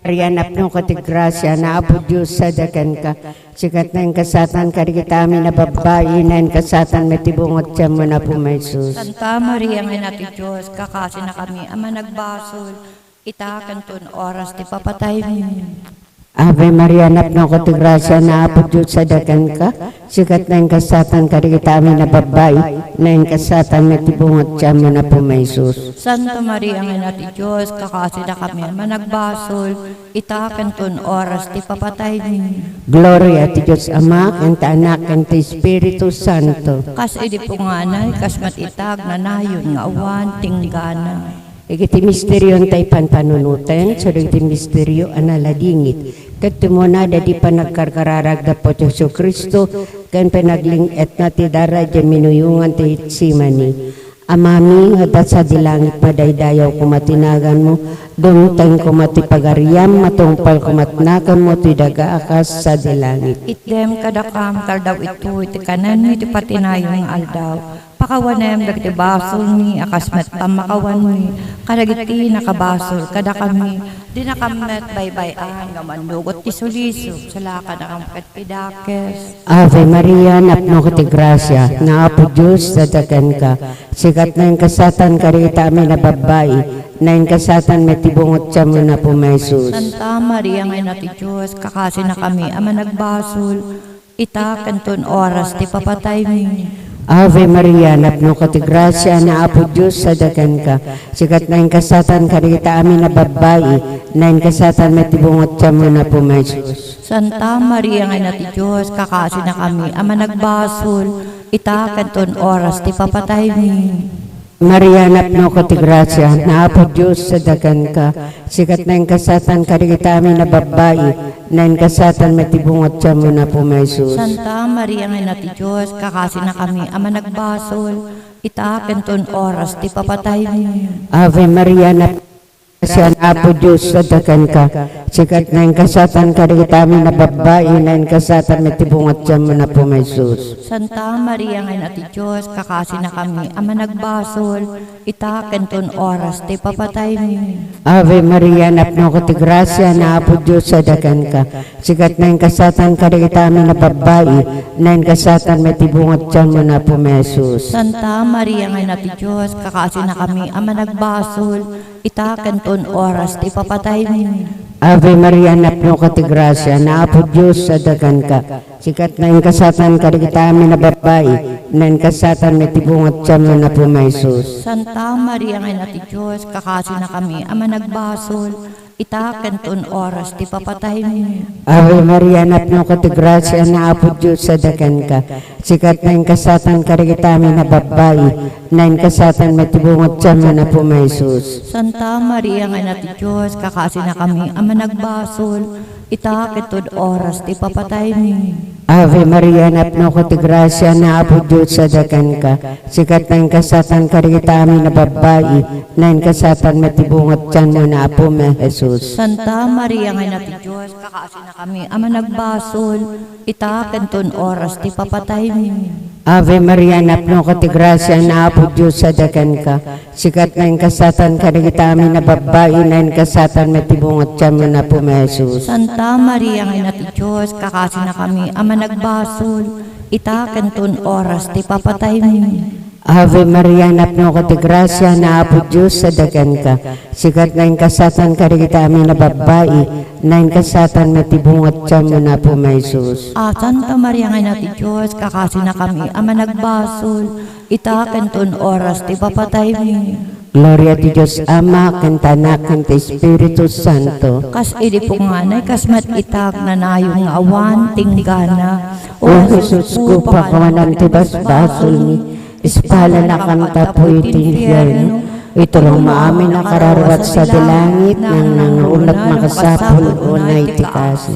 Riyanap no katigrasya na apo Diyos sa dagan ka. Sikat na yung kasatan karikitami na babae na yung kasatan matibungot siya mo na po may sus. Santa Maria, ang ina ti Diyos, kakasi na kami, ama nagbasol, itakan ton oras ti papatay mo. Ave Maria, anak no katigrasya na apo Diyos sa dagan ka. Sikat na yung kasatan karikitami na babae na yung kasatan matibungot siya mo na po may sus. Santa Maria, ang ina ti Diyos, kakasi na kami, ama nagbasol, itakan ton oras ti papatay mo. Gloria ti Diyos Ama, kanta Anak, kanta Espiritu Santo. Kas edi po nga na, kas matitag na nayon nga awan tinggana. Iti misteryo tay panpanunutan, so iti misteryo analadingit. Katumo na dadi pa nagkarkararag da po Jesu Kristo, kan panagling et na ti dara di minuyungan ti Hitsimani. Amami nga sa dilangit madaydayaw kumatinagan mo, dumutang kumatipagariam, matungpal kumatnakan mo ti daga akas sa dilangit. Itdem kadakam kaldaw ito, iti kanan iti patinayong aldaw. Pakawanem dagiti basol ni akas met pamakawan ni kadagiti nakabasol kada kami di nakamet baybayan nga mandugot ti suliso salaka na ket pidakes. Ave Maria, napno ti grasya, na apo Diyos dadagan ka. Sikat na yung kasatan karita amin na babae, na yung kasatan matibungot siya mo na po may sus. Santa Maria, ang ina ti Diyos, kakasi na kami ama nagbasol, itakan ton oras ti papatay mo. Ave Maria, napno ka ti grasya na apo Diyos sa dagan ka. Sikat na yung kasatan karita amin na babae, na yung kasatan matibungot siya mo na po may sus. Santa Maria, ang ina ti Diyos, kakasi na kami ama nagbasol, itakan ton oras ti papatay mo. Maria, napno ka ti grasya na apo Diyos sa dagan ka. Sikat na yung kasatan karita amin na babae, na yung kasatan matibungot siya mo na po may sus. Santa Maria, ang ina ti Diyos, kakasi na kami ama nagbasol, itakan ton oras ti papatay mo. Ave Maria, napno siya na apo Diyos sa dagan ka. Sikat na yung kasatan karita amin na babae, na yung kasatan matibungot siya mo na po may sus. Santa Maria, ang ina ti Diyos, kakasi na kami ama nagbasol, itakan ton oras ti papatay mo. Ave Maria, napno ka ti grasya na apo Diyos sa dagan ka. Sikat na yung kasatan karita amin na babae, na yung kasatan matibungot siya mo na po may sus. Santa Maria, ang ina ti Diyos, kakasi na kami ama nagbasol, itakan ton oras ti papatay mo. Ave Maria, napno ka ti grasya na apo Diyos sa dagan ka. Sikat na yung kasatan karita amin na babae, na yung kasatan matibungot siya mo na po may sus. Santa Maria, ang ina ti Diyos, kakasi na kami ama nagbasol, itakan ton oras ti papatay mo. Ave Maria, napno ka ti grasya na apo Diyos sa dagan ka. Sikat na yung kasatan karita amin na babae, na yung kasatan matibungot siya mo na po may sus. Santa Maria, ang ina ti Diyos, kakasi na kami ama nagbasol, itakan ton oras ti papatay mo. Ave Maria, napno ka ti grasya na apo Diyos sa dagan ka. Sikat na yung kasatan karita amin na babae, na yung kasatan matibungot siya mo na po may Jesus. Santa Maria, ang ina ti Diyos, kakasi na kami ama nagbasol, itakan ton oras ti papatay mo. Ave Maria, napno ka ti grasya na apo Diyos sa dagan ka. Sikat na yung kasatan karita amin na babae, na yung kasatan matibungot siya mo na po may Jesus. Santa Maria, ang ina ti Diyos, kakasi na kami ama nagbasol, itakan ton oras ti papatay mo. Ave Maria, napno ka ti grasya na apo Diyos sa dagan ka. Sikat na yung kasatan karita amin na babae, na yung kasatan matibungot siya mo na po may sus. Santa Maria, ang ina ti Diyos, kakasi na kami ama nagbasol, itakan ton oras ti papatay mo. Gloria ti Diyos Ama, kanta Anak, kanta Espiritu Santo. Kas edi po nga na, kas matitag na nayong awan tinggana. O Jesus ko, pakawanan ti basbasol ni, ispala na kanta po itinfierno. Ito lang maamin na kararwat sa dilangit, nang nangulat makasapul o na itikasi.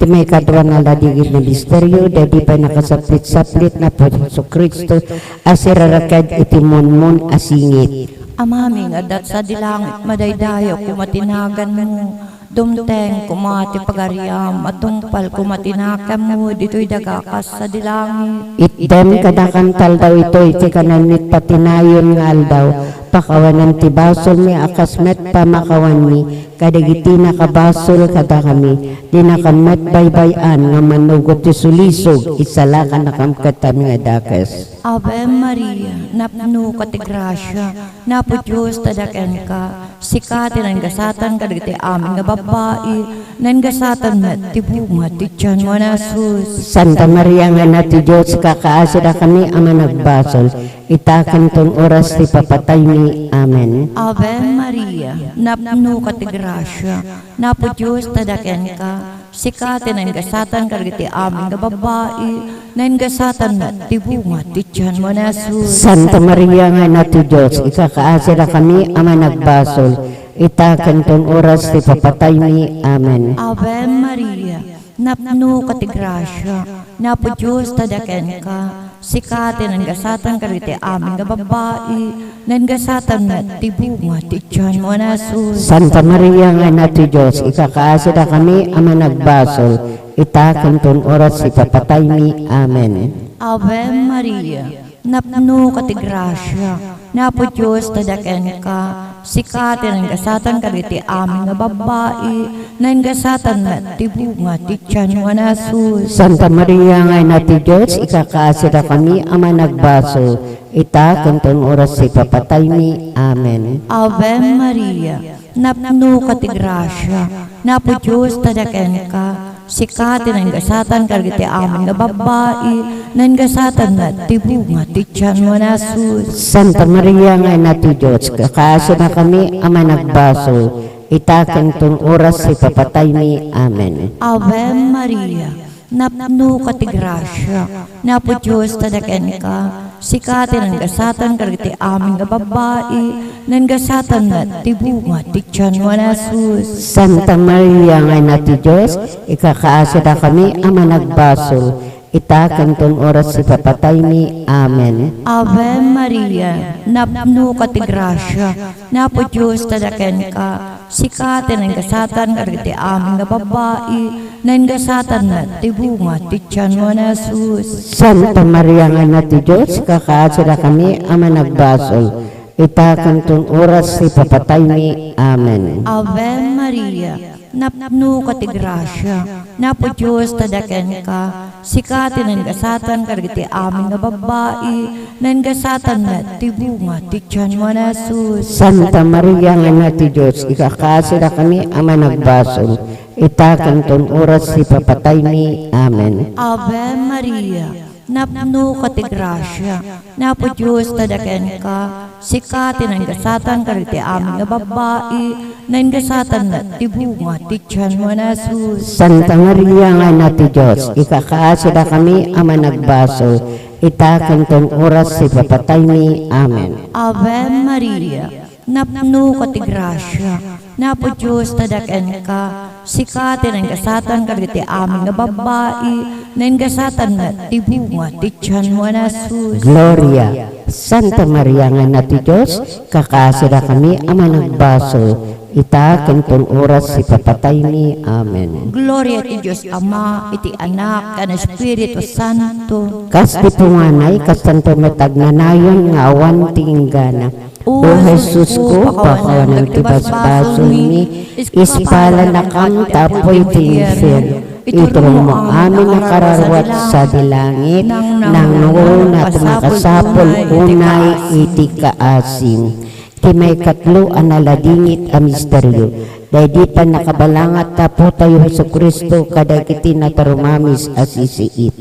Ti may kadwa na ladigid na misteryo, dadi pa nakasaplit-saplit na po Jesu Kristo, asirarakad itimonmon asingit. Amaming adat sa dilangit madaydayo kumatinagan mo, dumteng kumati pagariam, atungpal kumatinakam mo, dito'y dagakas sa dilangit. Item kadakantal daw ito, iti kananit patinayon nga aldaw, pakawanan ti basol mi akas met pamakawan mi, kadagiti nakabasol kada kami, di nakamet baybayan nga manugot ti sulisog, isala ka nakamkat kami nga dakes. Ave Maria, napno ka ti grasya, napo Diyos tadaken ka, sikati ng gasatan kadagiti amin nga babae, ng gasatan met ti bunga ti tiyan mo na sus. Santa Maria nga na ti Diyos, kakaasira kami ama nagbasol, itakan tong oras ti papatay mi. Amen. Ave Maria, napno ka ti grasya, napo Diyos tadaken ka, sikati ng gasatan kadagiti amin nga babae, ng gasatan met ti bunga ti tiyan mo na sus. Santa Maria nga na ti Diyos, ikakaasira kami ama nagbasol, itakan tong oras ti papatay mi. Amen. Ave Maria, napno ka ti grasya, napo Diyos tadaken ka, sikati ng gasatan kadagiti amin nga babae, ng gasatan met ti bunga ti tiyan mo na sus. Santa Maria nga na ti Diyos, ikakaasira kami ama nagbasol, itakan tong oras ti papatay mi. Amen. Ave Maria, napno ka ti grasya, napo Diyos tadaken ka, sikati ng gasatan kadagiti amin nga babae, ng gasatan met ti bunga ti tiyan mo na sus. Santa Maria nga na ti Diyos, ikakaasira kami ama nagbasol, itakan tong oras ti papatay mi. Amen. Ave Maria, napno ka ti grasya, napo Diyos tadaken ka, sikati ng gasatan kadagiti amin nga babae, ng gasatan met ti bunga ti tiyan mo na sus. Santa Maria nga na ti Diyos, kakaasira kami ama nagbasol, itakan tong oras ti papatay mi. Amen. Ave Maria, napno ka ti grasya, napo Diyos tadaken ka, sikati ng gasatan kadagiti amin nga babae, ng gasatan met ti bunga ti tiyan mo na sus. Santa Maria nga na ti Diyos, ikakaasira kami ama nagbasol, itakan tong oras ti papatay mi. Amen. Ave Maria, napno ka ti grasya, napo Diyos tadaken ka, sikati ng gasatan kadagiti amin nga babae, ng gasatan met ti bunga ti tiyan mo na sus. Santa Maria nga na ti Diyos, kakaasira kami ama nagbasol, itakan tong oras ti papatay mi. Amen. Ave Maria, napno ka ti grasya, napo Diyos tadaken ka, sikati ng gasatan kadagiti amin nga babae, ng gasatan met ti bunga ti tiyan mo na sus. Santa Maria nga na ti Diyos, ikakaasira kami ama nagbasol, itakan tong oras ti papatay mi. Amen. Ave Maria, napno ka ti grasya, napo Diyos tadaken ka, sikati ng gasatan kadagiti amin nga babae, ng gasatan met ti bunga ti tiyan mo na sus. Santa Maria nga na ti Diyos, ikakaasira kami ama nagbasol, itakan tong oras ti papatay mi. Amen. Ave Maria, napno ka ti grasya, napo Diyos tadaken ka, sikati ng gasatan kadagiti amin nga babae, ng gasatan met ti bunga ti tiyan mo na sus. Gloria. Santa Maria nga na ti Diyos, kakaasira kami ama nagbasol, itakan tong oras ti papatay mi. Amen. Gloria ti Diyos Ama, iti Anak, kan Espiritu Santo. Kas ti punganay, kas tanto metagnanayon nga awan ti inggana. O Jesus ko, pakawanan ti basbason mi, ispala na kam tapoy ti infierno. Iturong mo amin na kararwat sa dilangit, nang nuuna at makasapol unay iti kaasim. Ti may katlo analadingit a misteryo, dahil di pa nakabalangat tapo tayo sa Kristo kadagiti natarumamis asisiit.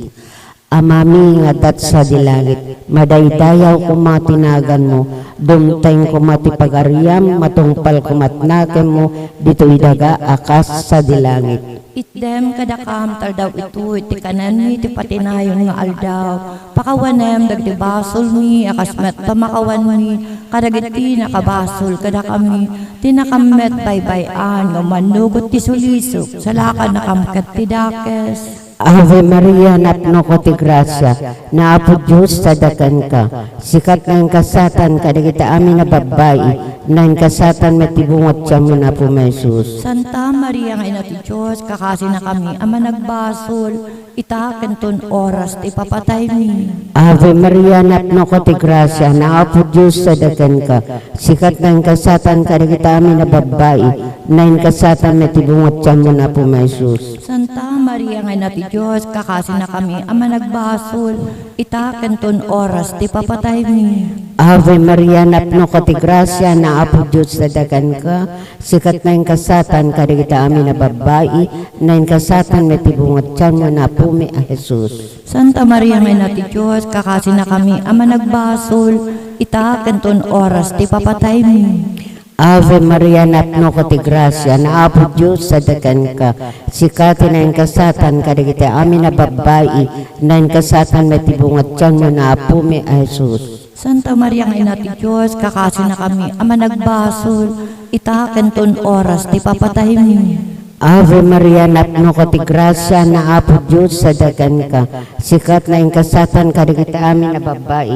Amami nga dat sa dilangit, madaydayaw kumatinagan mo, dumteng kumatipagariam, matungpal kumatnakem mo, dito'y daga akas sa dilangit. Itdem kadakam taldaw ito, iti kanan mi, iti patinayon nga aldaw. Pakawanem, dagdi basol mi, akas met pamakawan mi, kadagiti nakabasol kadakami, tinakamet baybayan, nga manugot ti sulisok, salakan nakamkat ti dakes. Ave Maria, napno ko ti grasya, na apo Diyos sadakan ka. Sikat ng kasatan kadagita amin na babae, ng kasatan matibungot siya mo na po, Jesus. Santa Maria nga ina ti Diyos, kakasi na kami, ama nagbasol, ita kenton oras ti papatay mi. Ave Maria, napno ko ti grasya, na Apo Diyos sa dagan ka. Sikat ng kasatan ka kita amin na babae, na in kasatan na tibungot siya mo na po may Jesus. Santa Maria nga ina ti Diyos, kakasi na kami, ama nagbasol, ita kenton oras ti papatay mi. Ave Maria, napno ko ti grasya, na Apo Diyos sa dagan ka. Sikat ng kasatan ka kita amin na babae, na in kasatan na tibungot siya mo na po may Jesus. Santa Maria nga ina ti Diyos, kakasi na kami, ama nagbasol, ita kenton oras ti papatay mi. Ave Maria, napno ko ti grasya, na Apo Diyos sa dagan ka. Sikati na yung kasatan ka kita amin na babae, na yung kasatan na tibungat siya mo na po may Jesus. Santa Maria nga ina ti Diyos, kakasi na kami, ama nagbasol, ita kenton oras ti papatay mi. Ave Maria, napno ko ti grasya, na Apo Diyos sa dagan ka. Sikat na yung kasatan ka kita amin na babae,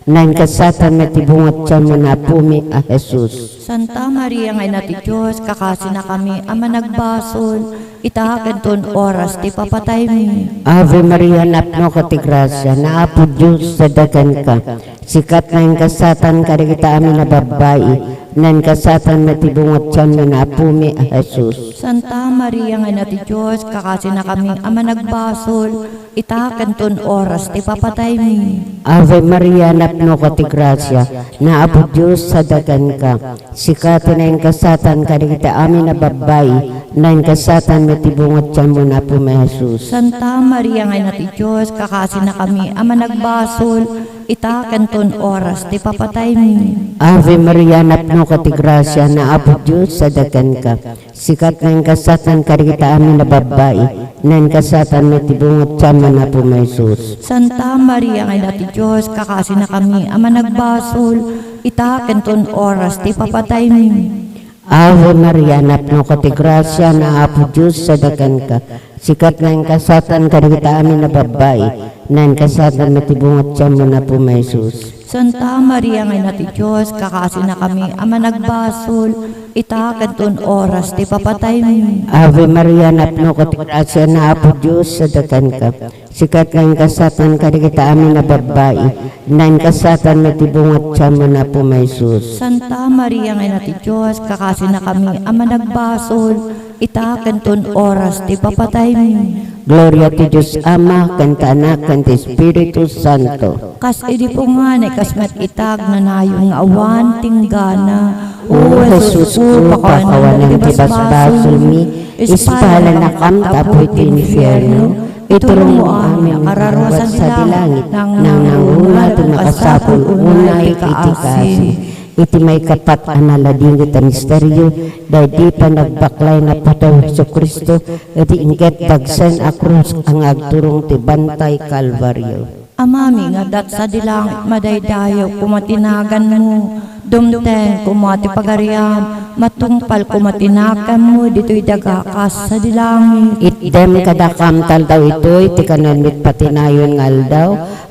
na yung kasatan na tibungat siya mo na po may Jesus. Santa Maria nga ina ti Diyos, kakasi na kami, ama nagbasol, ita kenton oras ti papatay mi. Ave Maria, napno ko ti grasya, na Apo Diyos sa dagan ka. Sikat na yung kasatan ka kita amin na babae, na yung kasatan na tibungat siya mo na po may Jesus. Santa Maria nga ina ti Diyos, kakasi na kami, ama nagbasol, ita kenton oras ti papatay mi. Ave Maria, napno ko ti grasya, na Apo Diyos sa dagan ka. Sikati na yung kasatan ka kita amin na babae, na yung kasatan na tibungat siya mo na po may Jesus. Santa Maria nga ina ti Diyos, kakasi na kami, ama nagbasol, ita kenton oras ti papatay mi. Ave Maria, napno ko ti grasya, na Apo Diyos sa dagan ka. Sikat na yung kasatan ka kita amin na babae, na yung kasatan na tibungat siya mo na po may Jesus. Santa Maria nga ina ti Diyos, kakasi na kami, ama nagbasol, ita kenton oras ti papatay mi. Ave Maria, napno ko ti grasya, na Apo Diyos sa dagan ka. Sikat na yung kasatan ka kita amin na babae, na yung kasatan na tibungat siya mo na po may Jesus. Santa Maria nga ina ti Diyos, kakasi na kami, ama nagbasol, ita kenton oras ti papatay mi. Ave Maria, napno ko ti grasya, na Apo Diyos sa dagan ka. Sikat na yung kasatan ka kita amin na babae, na yung kasatan na tibungat siya mo na po may Jesus. Santa Maria nga ina ti Diyos, kakasi na kami, ama nagbasol, ita kenton oras ti papatay mi. Gloria ti Diyos Ama, kanta Anak, kanta Espiritu Santo. Kas idi po nga kas met itag na nayong awan tinggana. O Jesus ko, pakawan ng tibas-basol mi, ispala na kam tapoy ti infierno, itulong mo amin kararwasan sa dilangit, nang nanguna ito nakasapol unay itikasi. Iti may kapat analading ita misteryo, dahil di pa nagbaklay na pataw sa Kristo, iti ingket dagsen a krus ang agturong ti bantay Kalbaryo. Amami nga dat sa dilangit madaydayo kumatinagan mo, dumteng kumati pagariam, matungpal kumatinakan mo, dito'y dagakas sa dilangit. Itdem kadakam tal daw ito'y ti kananmit patinayon ngal daw,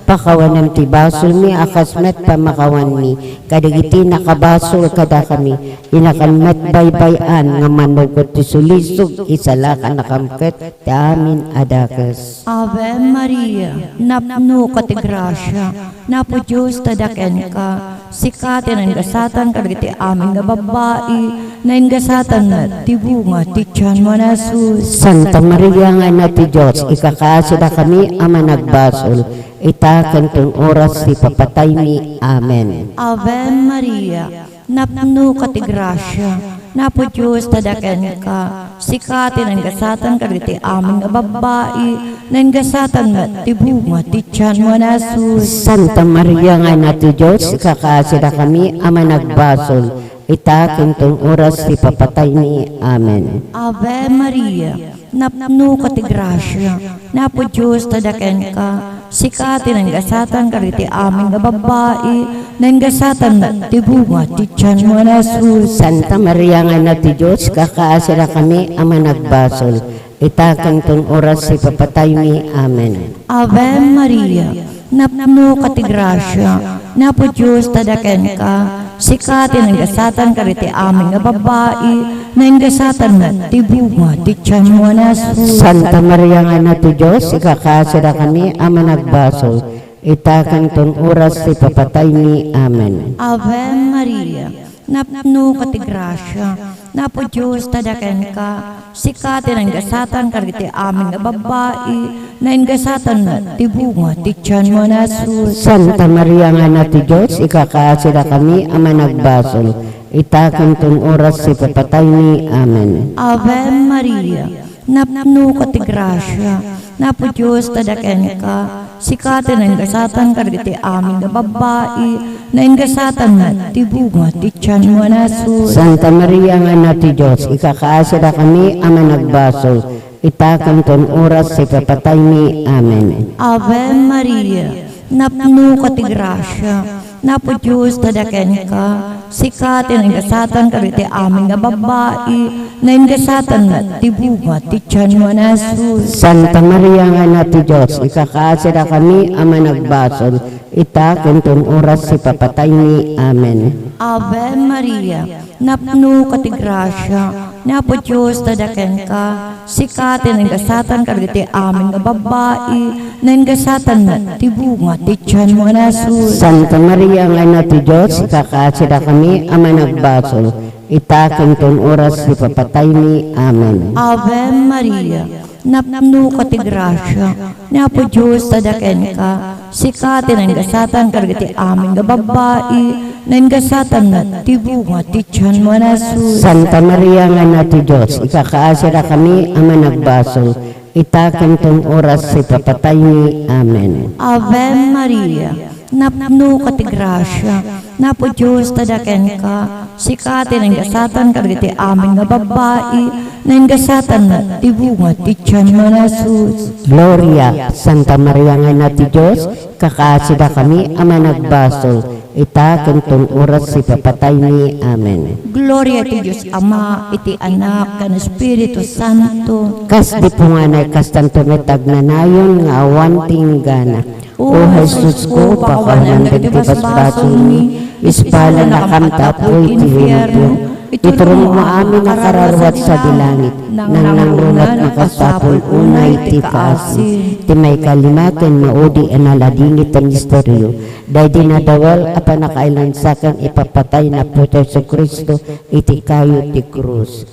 pakawanan ti basol mi akasmet pamakawan mi, kadigiti nakabasol kada kami, inakanmet baybayan nga manugot ti sulisog, isala ka nakamket ti amin adakes. Ave Maria, napno ka ti grasya, napo Diyos tadaken ka, sikatin ang gasatan kadagiti amin nga babae, na yung gasatan na tibunga ti tiyan mo na sus. Santa Maria nga na ti Diyos, ikakaasida kami ama nagbasol, ita kantong oras ti papatay mi. Amen. Ave Maria, napno ka ti grasya, napo Diyos tadaken ka, sikatin ang gasatan kadagiti amin nga babae, na yung gasatan na tibunga ti tiyan mo na sus. Santa Maria nga na ti Diyos, ikakaasida kami ama nagbasol, ita kantong oras ti papatay mi. Amen. Ave Maria, napno ka ti grasya, napo Diyos tadaken ka, sikatin ang gasatan kadagiti amin nga babae, na yung gasatan na tibunga ti tiyan mo na sus. Santa Maria nga na ti Diyos, kakaasira kami ama nagbasol, ita kantong oras ti papatay mi. Amen. Ave Maria, napno ka ti grasya, napo Diyos tadaken ka, sikatin ang gasatan kariti aming nga babae, na ang gasatan na tibunga, ti tiyan mo na Jesus. Santa Maria nga na ti Diyos, ikakasira kami ama nagbasol, itakan tong oras ti papatay ni. Amen. Ave Maria, napno ka ti grasya, napo Diyos tadaken ka, sikatin ang gasatan kariti aming nga babae, na ang gasatan na tibunga, ti tiyan mo na Jesus. Santa Maria nga na ti Diyos, ikakasira kami ama nagbasol, itakan tong oras ti papatay ni. Amen. Ave Maria, napno ka ti grasya, napo Diyos tadaken ka, sikatin ang gasatan kariti aming nga babae, na ang gasatan na tibunga, ti tiyan mo na Jesus. Santa Maria nga na ti Diyos, ikakaasira kami ama nagbasol, itakan tong oras ti papatay ni. Amen. Ave Maria, napno ka ti grasya, napo Diyos tadaken ka, sikatin ang gasatan kariti aming nga babae, na ang gasatan na tibunga, ti tiyan mo na Jesus. Santa Maria nga na ti Diyos, ikakaasira kami ama nagbasol, itakan tong oras ti papatay ni. Amen. Ave Maria, napno ka ti grasya, napo Diyos tadaken ka, sikatin ang gasatan kariti aming nga babae, na ang gasatan na tibunga, ti tiyan mo na Jesus. Santa Maria nga na ti Diyos, ikakaasira kami ama nagbasol, itakan tong oras ti papatay ni. Amen. Ave Maria, napno ka ti grasya, napo Diyos tadaken ka, sikatin ang gasatan kariti aming nga babae, na ang gasatan na tibunga, ti tiyan mo na Jesus. Santa Maria nga na ti Diyos, ikakaasira kami ama nagbasol, itakan tong oras ti papatay ni. Amen. Ave Maria, napno ka ti grasya, napo Diyos tadaken ka, sikatin ang gasatan kariti aming nga babae, na ang gasatan na tibunga, ti tiyan mo na Jesus. Gloria, Santa Maria nga na ti Diyos, kakasida kami ama nagbasol, itakan tong oras ti papatay ni. Amen. Gloria ti Diyos Ama, iti Anak, kan Espiritu Santo. Kas di po nga na kastanto metag na nayon nga awan tinggana. O Jesus ko, pakawanan dagiti basbason ni, ispala na kamtapoy ti himpo. Iturong mo amin na kararuat sa dilangit, nang nangrunat na kasapol unay ti kaasi. Ti may kalimaten maudi analadingit ang misteryo. Dahil dinadawal at nakailan sakang ipapatay na po sa Kristo, iti kayo ti krus.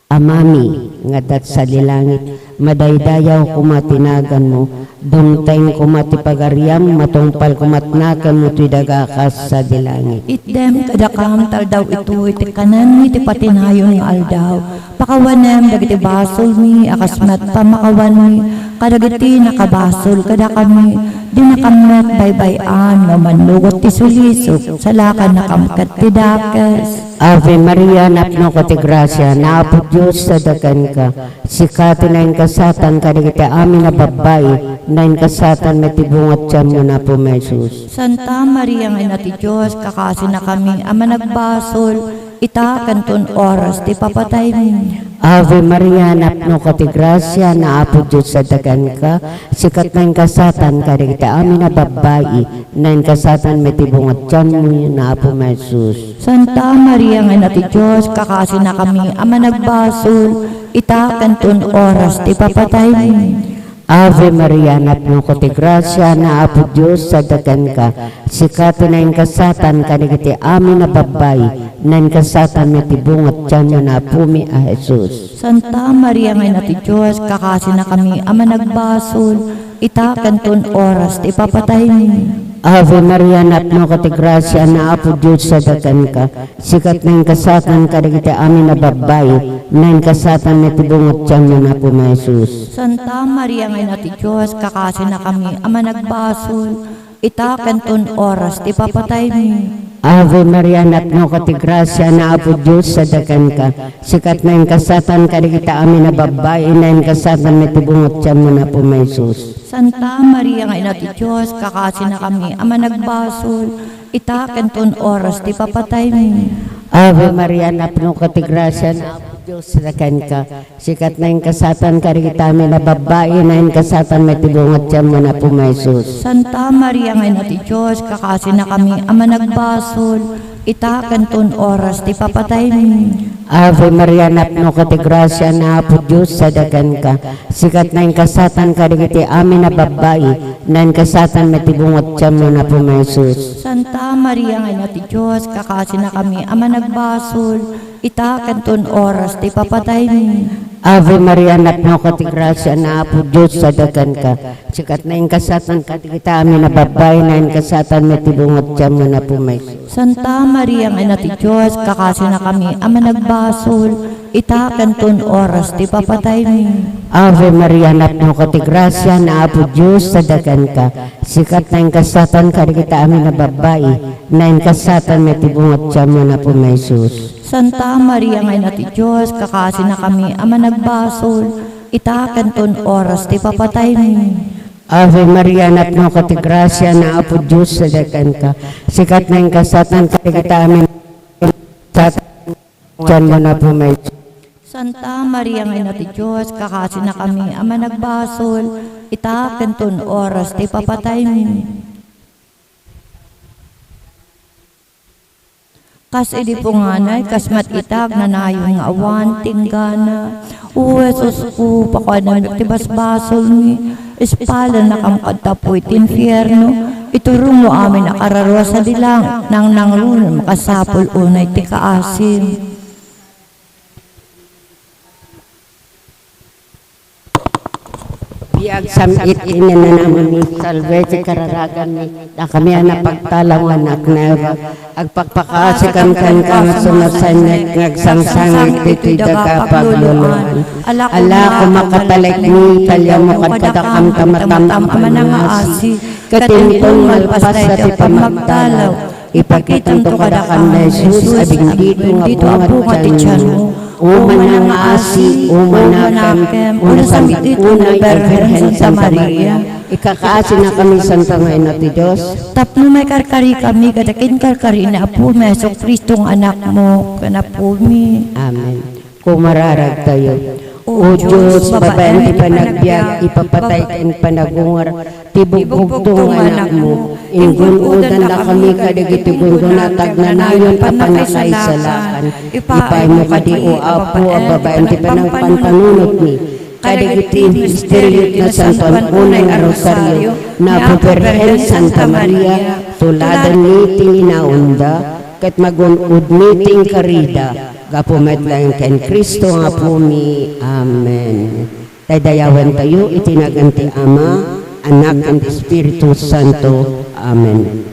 Amami, nga dat sa dilangit, madaydayaw kumatinagan mo, dumteng kumatipagaryam, matungpal kumatnakan mo ti dagakas sa dilangit. Itdem kadakam taldaw ito, iti kanan iti patinayon nga aldaw. Pakawanem dagiti basol mi, akasmat pamakawan mi, kadagiti nakabasol kada kami, di nakamet baybayan, nga manlugot ti sulisok, salakan nakamkat ti dakes. Ave Maria, napno ko ti grasya, naapo Diyos sa dagan ka. Sikati na yung kasatan ka, digiti amin na babay, na yung kasatan na tibungat siya mo na po, Jesus. Santa Maria nga ina ti Diyos, kakasi na kami, ama nagbasol, ita kanton oras, ti papatay mi. Ave Maria, napno ko ti grasya, naapo Diyos sa dagan ka. Sikat na yung kasatan ka, digiti amin na babay, na yung kasatan na tibungat siya mo na po, Jesus. Santa Maria nga ina ti Diyos, kakasi na kami, ama nagbasol, ita kanton oras, ti papatay mi. Ave Maria, napno ko ti grasya, naapo Diyos sa dagan ka. Sikati na yung kasatan ka, digiti amin na babay, na yung kasatan na tibungat siya mo na po mi a Jesus. Santa Maria nga ina ti Diyos, kakasi na kami, ama nagbasol, ita kanton oras, ti papatay mi. Ave Maria, napno ko ti grasya, naapo Diyos sa dagan ka. Sikat na yung kasatan ka, digiti amin na babay, na yung kasatan na tibungat siya mo na po mi Jesus. Santa Maria nga ina ti Diyos, kakasi na kami, ama nagbasol, ita kanton oras, ti papatay mi. Ave Maria, napno ko ti grasya, naapo Diyos sa dagan ka. Sikat na yung kasatan ka, digiti amin na babay, na yung kasatan na tibungat siya mo na po mi Jesus. Santa Maria nga ina ti Diyos, kakasi na kami, ama nagbasol, ita kanton oras, ti papatay mi. Ave Maria, napno ko ti grasya, naapo Diyos dakan ka. Sikat na yung kasatan karigitami na babae na yung kasatan may tibungat siya mo na po may Jesus. Santa Maria ngayon ti Diyos, kakasi na kami ama nagbasol, itakan ton oras ti papatay mi. Ave Maria napno ka ti grasya na po Diyos sa dagan ka. Sikat na yung kasatan karigiti amin na babae na yung kasatan may tibungat siya mo na po may Jesus. Santa Maria ngayon ti Diyos, kakasi na kami ama nagbasol, itakan ton oras ti papatay mi. Ave Maria napno ka ti grasya na po Diyos sa dagan ka. Sikat na yung kasatan karigiti amin na babae na yung kasatan may tibungat siya mo na po may Jesus. Santa Maria ngayon ti Diyos, kakasi na kami ama nagbasol, itakan ton oras ti papatay mi. Ave Maria napno ka ti grasya na po Diyos sa dagan ka. Sikat na yung kasatan karigiti amin na babae na yung kasatan may tibungat siya mo na po may Jesus. Santa Maria ngayon ti Diyos, kakasi na kami ama nagbasol, itakan ton oras ti papatay mi. Ave Maria napno ka ti grasya na po Diyos sa dagan ka. Sikat na yung kasatan karigiti amin siya mo na po may Jesus. Santa Maria ngayon ti Diyos, kakasi na kami ama nagbasol, itakan ton oras ti papatay mi. Kas idi po nganay, kas matitag na nayon nga awan, tinggana. O Jesus ko, pakwanan ti basbasol ni, espala na kamkadtapoy ti infierno. Iturong mo amin na kararwa sa dilang, nang nanglunod makasapol unay ti kaasim. Biag samit ini na naman ni salve ti kararagan ni na kami na pagtalangan ak neva agpakpakasikan kan sumasanet ngagsangsangit dito'y daga pagluluan ala kumakatalik ni talya mo kadakam tamatam amanangasi katintong malpas sa ti pamagdalaw ipakitang to kadakam na Jesus abing dito nga bunga ti tiyan mo Uman ang asi, uman akem, una sa mituna, Berhen Santa Maria. Ikakaasi na kami Santa Ngayon ti Diyos. Tapno may karkari kami, kadakin karkari na po, Meso Kristong anak mo, kanapo mi. Amen. Kumararag tayo. O Diyos, babayan ti panagbiag, ipapatay ken panagungar, tibugtong anak mo. Ingunudan na kami kadagiti gungunatag na nayon kapanakaisalaan. Ipay mo kadi o apo, babayan ti panagpanpanunot ni. Kadagiti misteryo na santuan unay a rosaryo, na Berhen Santa Maria, tuladan ni tininaunda, kat magunod meeting karida, gapumet lang ken Kristo nga pumi. Amen. Taydayawan tayo, itinaganti Ama, Anak, and Espiritu Santo. Amen.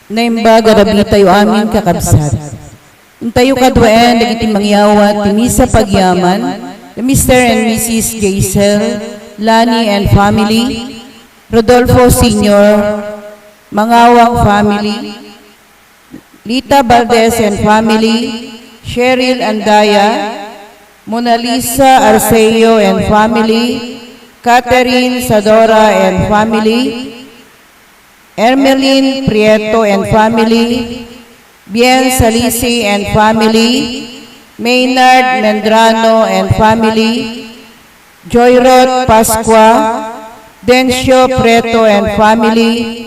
naimbaga rabi tayo amin kakabsat. Tayo kadwaen, dagiti mangyawat, timisa pagyaman, Mr. and Mrs. Jaisel, Lani and family, Rodolfo Sr., Mangawang family, Lita Valdez and family, Cheryl Andaya, Mona Lisa Arceo and family, Catherine Sadora and family, Ermeline Prieto and family, Bien Salisi and family, Maynard Mendrano and family, Joyrod Pasqua, Dencio Preto and family,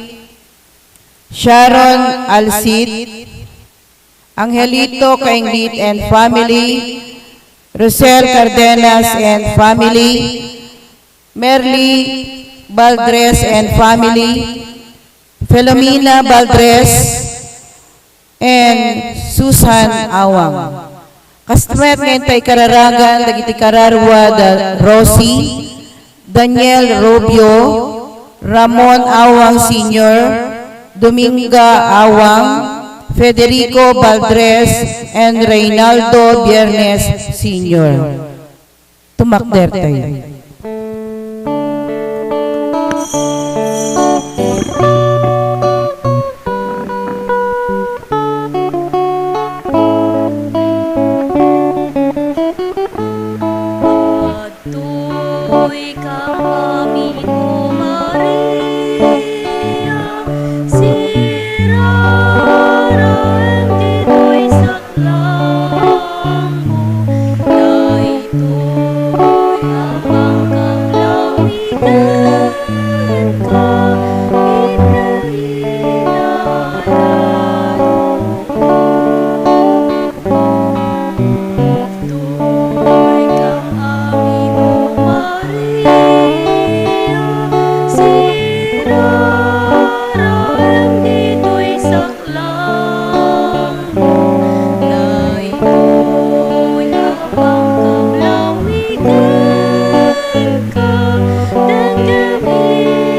Sharon Alcid, Angelito Kainglit and family, Rosel Cardenas and family, Merly Valdres and family, Filomena Valdres, and Susan Awang. Kastumet ngayon tayo kararagan, dagiti kararwa da Rosie, Daniel Rubio, Ramon Awang Sr., Dominga Awang, Federico Valdres, and Reynaldo Biernes Sr. Tumakder tayo. Patuloy kang amin, O Maria, siraraan dito'y saklang mo, na ito'y abang kang lawigan ka, Patuloy kang amin, O Maria, siraraan dito'y saklang mo, na ito'y abang kang lawigan ka, dagang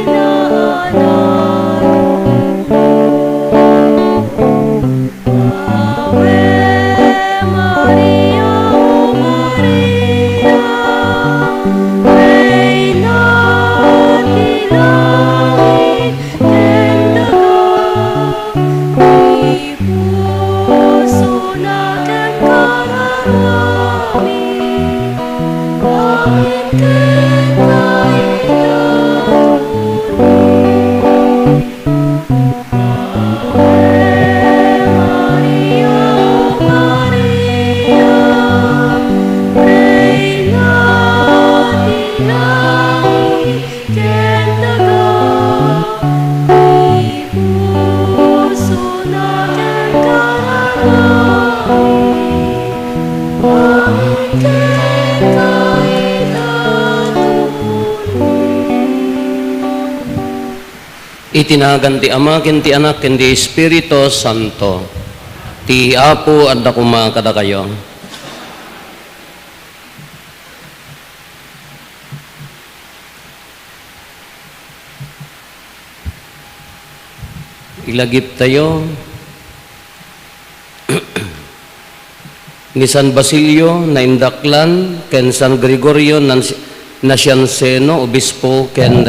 inaanan mo. Ave Maria, O Maria, Reina di langit and daga, ipuso na kang kararami, bakit kang kailangan? Maria, O Maria, Reina di langit ken daga, ipuso na ken kararami, bakit ken kailangan? Itinagan ti Ama, ken ti Anak, ken ti Espiritu Santo. Ti Apo adda kumakada kayo. Ilagip tayo ni San Basilio na Indaklan, ken San Gregorio Nacianceno, Obispo, ken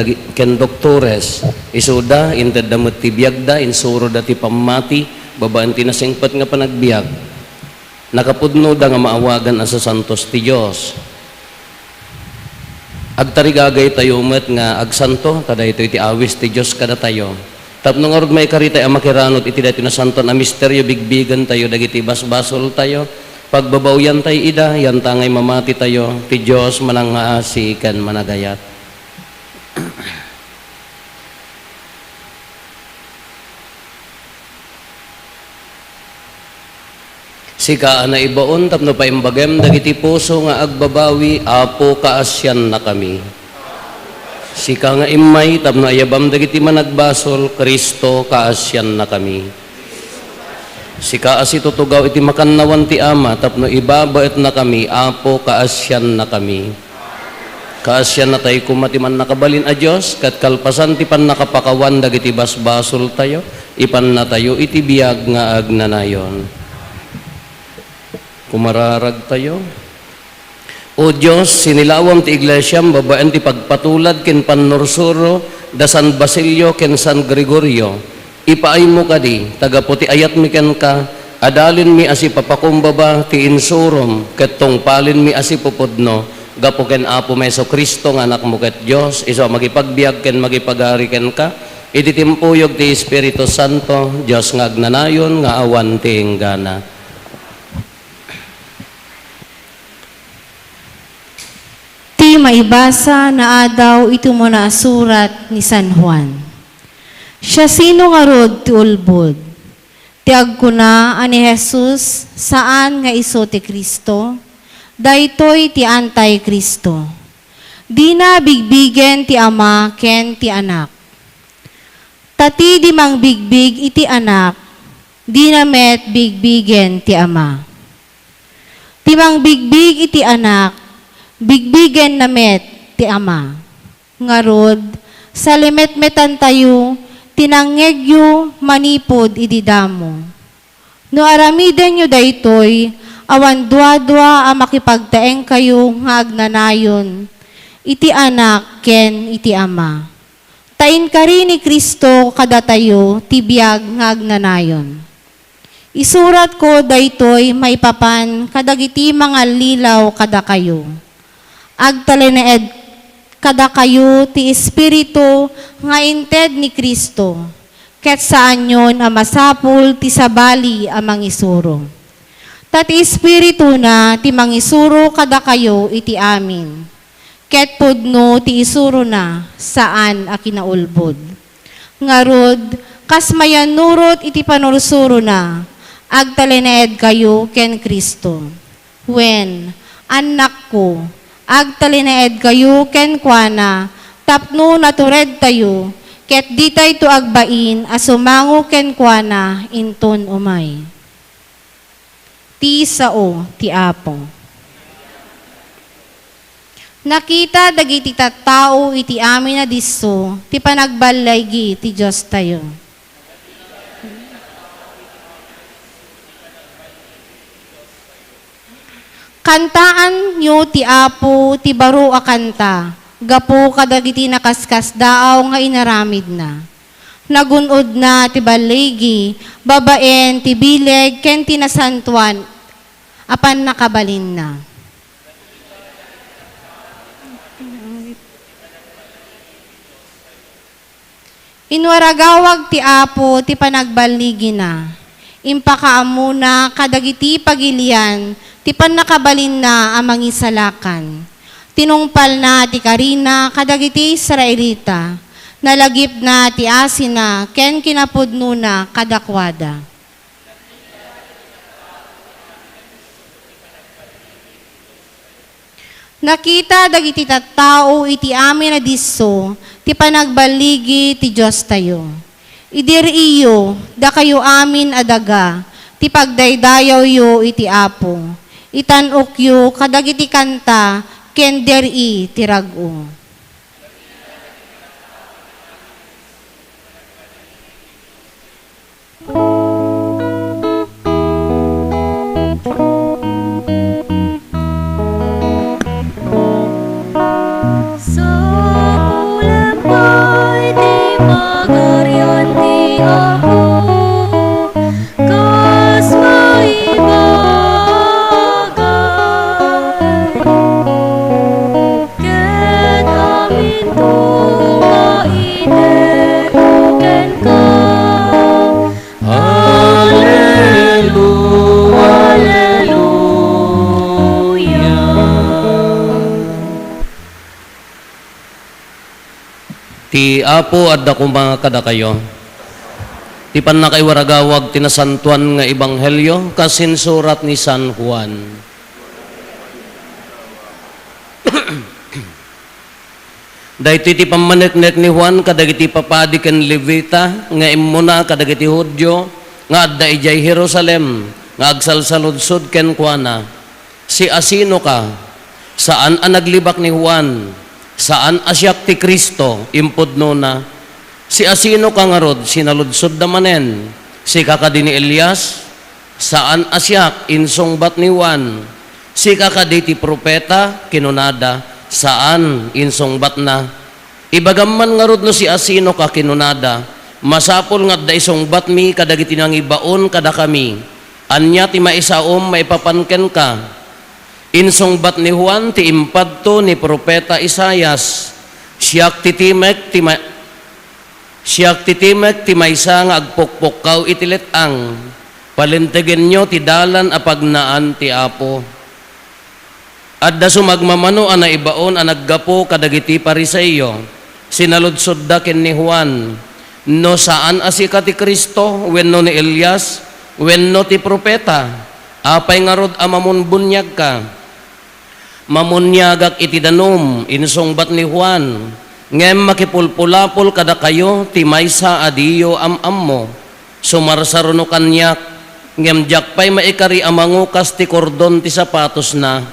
Doktores, isuda, inted damot ti biyagda, insuro dati pamati, babaan ti nasingpat nga panagbiag. Nakapudno da nga maawagan asa santos ti Diyos. Agtarigagay tayo met nga agsanto, kada ito iti awis ti Diyos kada tayo. Tapno nga may karitay ang makiranot iti dati na santo na misteryo, bigbigan tayo, dagiti basbasol tayo, pagbabawyan tayo ida, yan tangay mamati tayo, ti Diyos manangaasi kan managayat. Sika na ibaon, tapno pa imbagem, dagiti puso nga agbabawi, Apo kaasyan na kami. Sika nga imay, tapno ayabam dagiti managbasol, Kristo kaasyan na kami. Sika asi tutugaw iti makannawan ti Ama, tapno ibabaet na kami, Apo kaasyan na kami. Kaasyan na tayo kumatiman nakabalin a Diyos, kat kalpasan ti pan nakapakawan dagiti basbasol tayo, ipan na tayo iti biyag nga agnanayon. Kumararag tayo. O Diyos, sinilawam ti iglesyam, babaan ti pagpatulad ken pannursuro, da San Basilio ken San Gregorio. Ipaay mo kadi, tagaputi ayat mi ken ka, adalin mi asi papakumbaba ti insurom, ket tungpalin mi asi pupudno, gapo ken Apo Meso Kristo nga anak mo ket Dios iso magipagbiag ken magipagari ken ka iti timpuyog ti Espiritu Santo Dios nga agnanayon nga awan ti enggana. Ti maibasa na adaw ito mo na surat ni San Juan. Siya sino nga rod ti ulbod. Tiag ko na ani Jesus saan nga iso ti Kristo. Daytoy ti Anti-Kristo. Di na bigbigen ti ama ken ti anak. Tati di mang bigbig iti anak, di na met bigbigen ti ama. Ti mang bigbig iti anak, bigbigen na met ti ama. Ngarod, sa limet-metan tayo, tinanggegyo manipod iti damo. No aramiden nyo daytoy, awan dua-dua ang makipagtaeng kayo nga agnanayon, iti anak ken iti ama. Tain ka rin ni Kristo kada tayo, tibiyag nga agnanayon. Isurat ko daytoy maipapan kadagiti mga lilaw kada kayo. Agtaleneed kada kayo ti Espiritu nga inted ni Kristo, ket saan yon ang masapul ti sabali amang isuro. Tati Espiritu na ti mangisuro kada kayo iti amin. Ket pudno ti isuro na saan a kinaulbod. Ngarod, kas mayanurot iti panursuro na, agtaleneed kayo ken Kristo. Wen, anak ko, agtaleneed kayo ken kuana, tapno natured tayo, ket ditay to agbain asumango ken kuana inton umay. Ti sao ti Apo. Nakita dagiti tattao iti amin na disso, ti panagbalaygi ti Diyos tayo. Kantaan nyo ti Apo, ti baro a kanta, gapo kadagiti nakaskas daaw nga inaramid na. Nagunod na ti balaygi, babaen ti bileg, ken ti nasantuan, apan nakabalin na. Inwaragawag ti Apo ti panagbaligi na. Impakaamuna kadagiti pagilian ti panakabalin na amang isalakan. Tinungpal na ti Karina kadagiti Israelita. Nalagip na ti Asina ken kinapudno na kadakwada. Nakita dagiti tattao iti amin na disso, ti panagbaligi ti Diyos tayo. Idiriyo, da kayo amin adaga, ti pagdaydayaw yo iti Apo. Itanok yo kadagiti kanta, ken deri ti rago. Sa ulan mo'y di magaryan ti Apo, kas maibagay. Ket amin tumainen ken ka. Ti Apo adda kuma kada kayo. Ti panakaiwaragawag tinasantuan nga ebanghelyo kasin surat ni San Juan. Dahiti ti pamaneknek ni Juan kadagiti papadi ken Levita nga immuna kadagiti Hudyo nga adda ijay Jerusalem nga agsalsaludsod ken kuana. Si asino ka? Saan ang naglibak ni Juan? Saan asyak ti Kristo, impod no na, si asino ka nga rod, sinaludsod na manen, si kakadi ni Elias, saan asyak, insong bat ni Juan, si kakadi ti propeta, kinunada, saan, insong bat na, ibagaman nga rod no si asino ka kinunada, masapol nga da isong bat mi, kadagiti nang ibaon kada kami, anya ti maisaom, maipapanken ka, insong bat ni Juan, ti impadto ni propeta Isayas, siyak titimek, ti maysa nga agpokpokkaw itilet ang, palintegen nyo ti dalan apagnaan ti Apo. Adda sumagmamano ana ibaon ang naggapo kadagiti Pariseyo, sinaludsod da ken ni Juan, no saan asika ti Kristo, wenno ni Elias, wenno ti propeta, apay nga rod amamon bunyag ka, mamunyagak iti danom, insong bat ni Juan, ngem makipulpulapol kada kayo, ti maysa adiyo am mo, sumarsaruno kanyak, ngem jakpay maikari amangukas ti kordon ti sapatos na,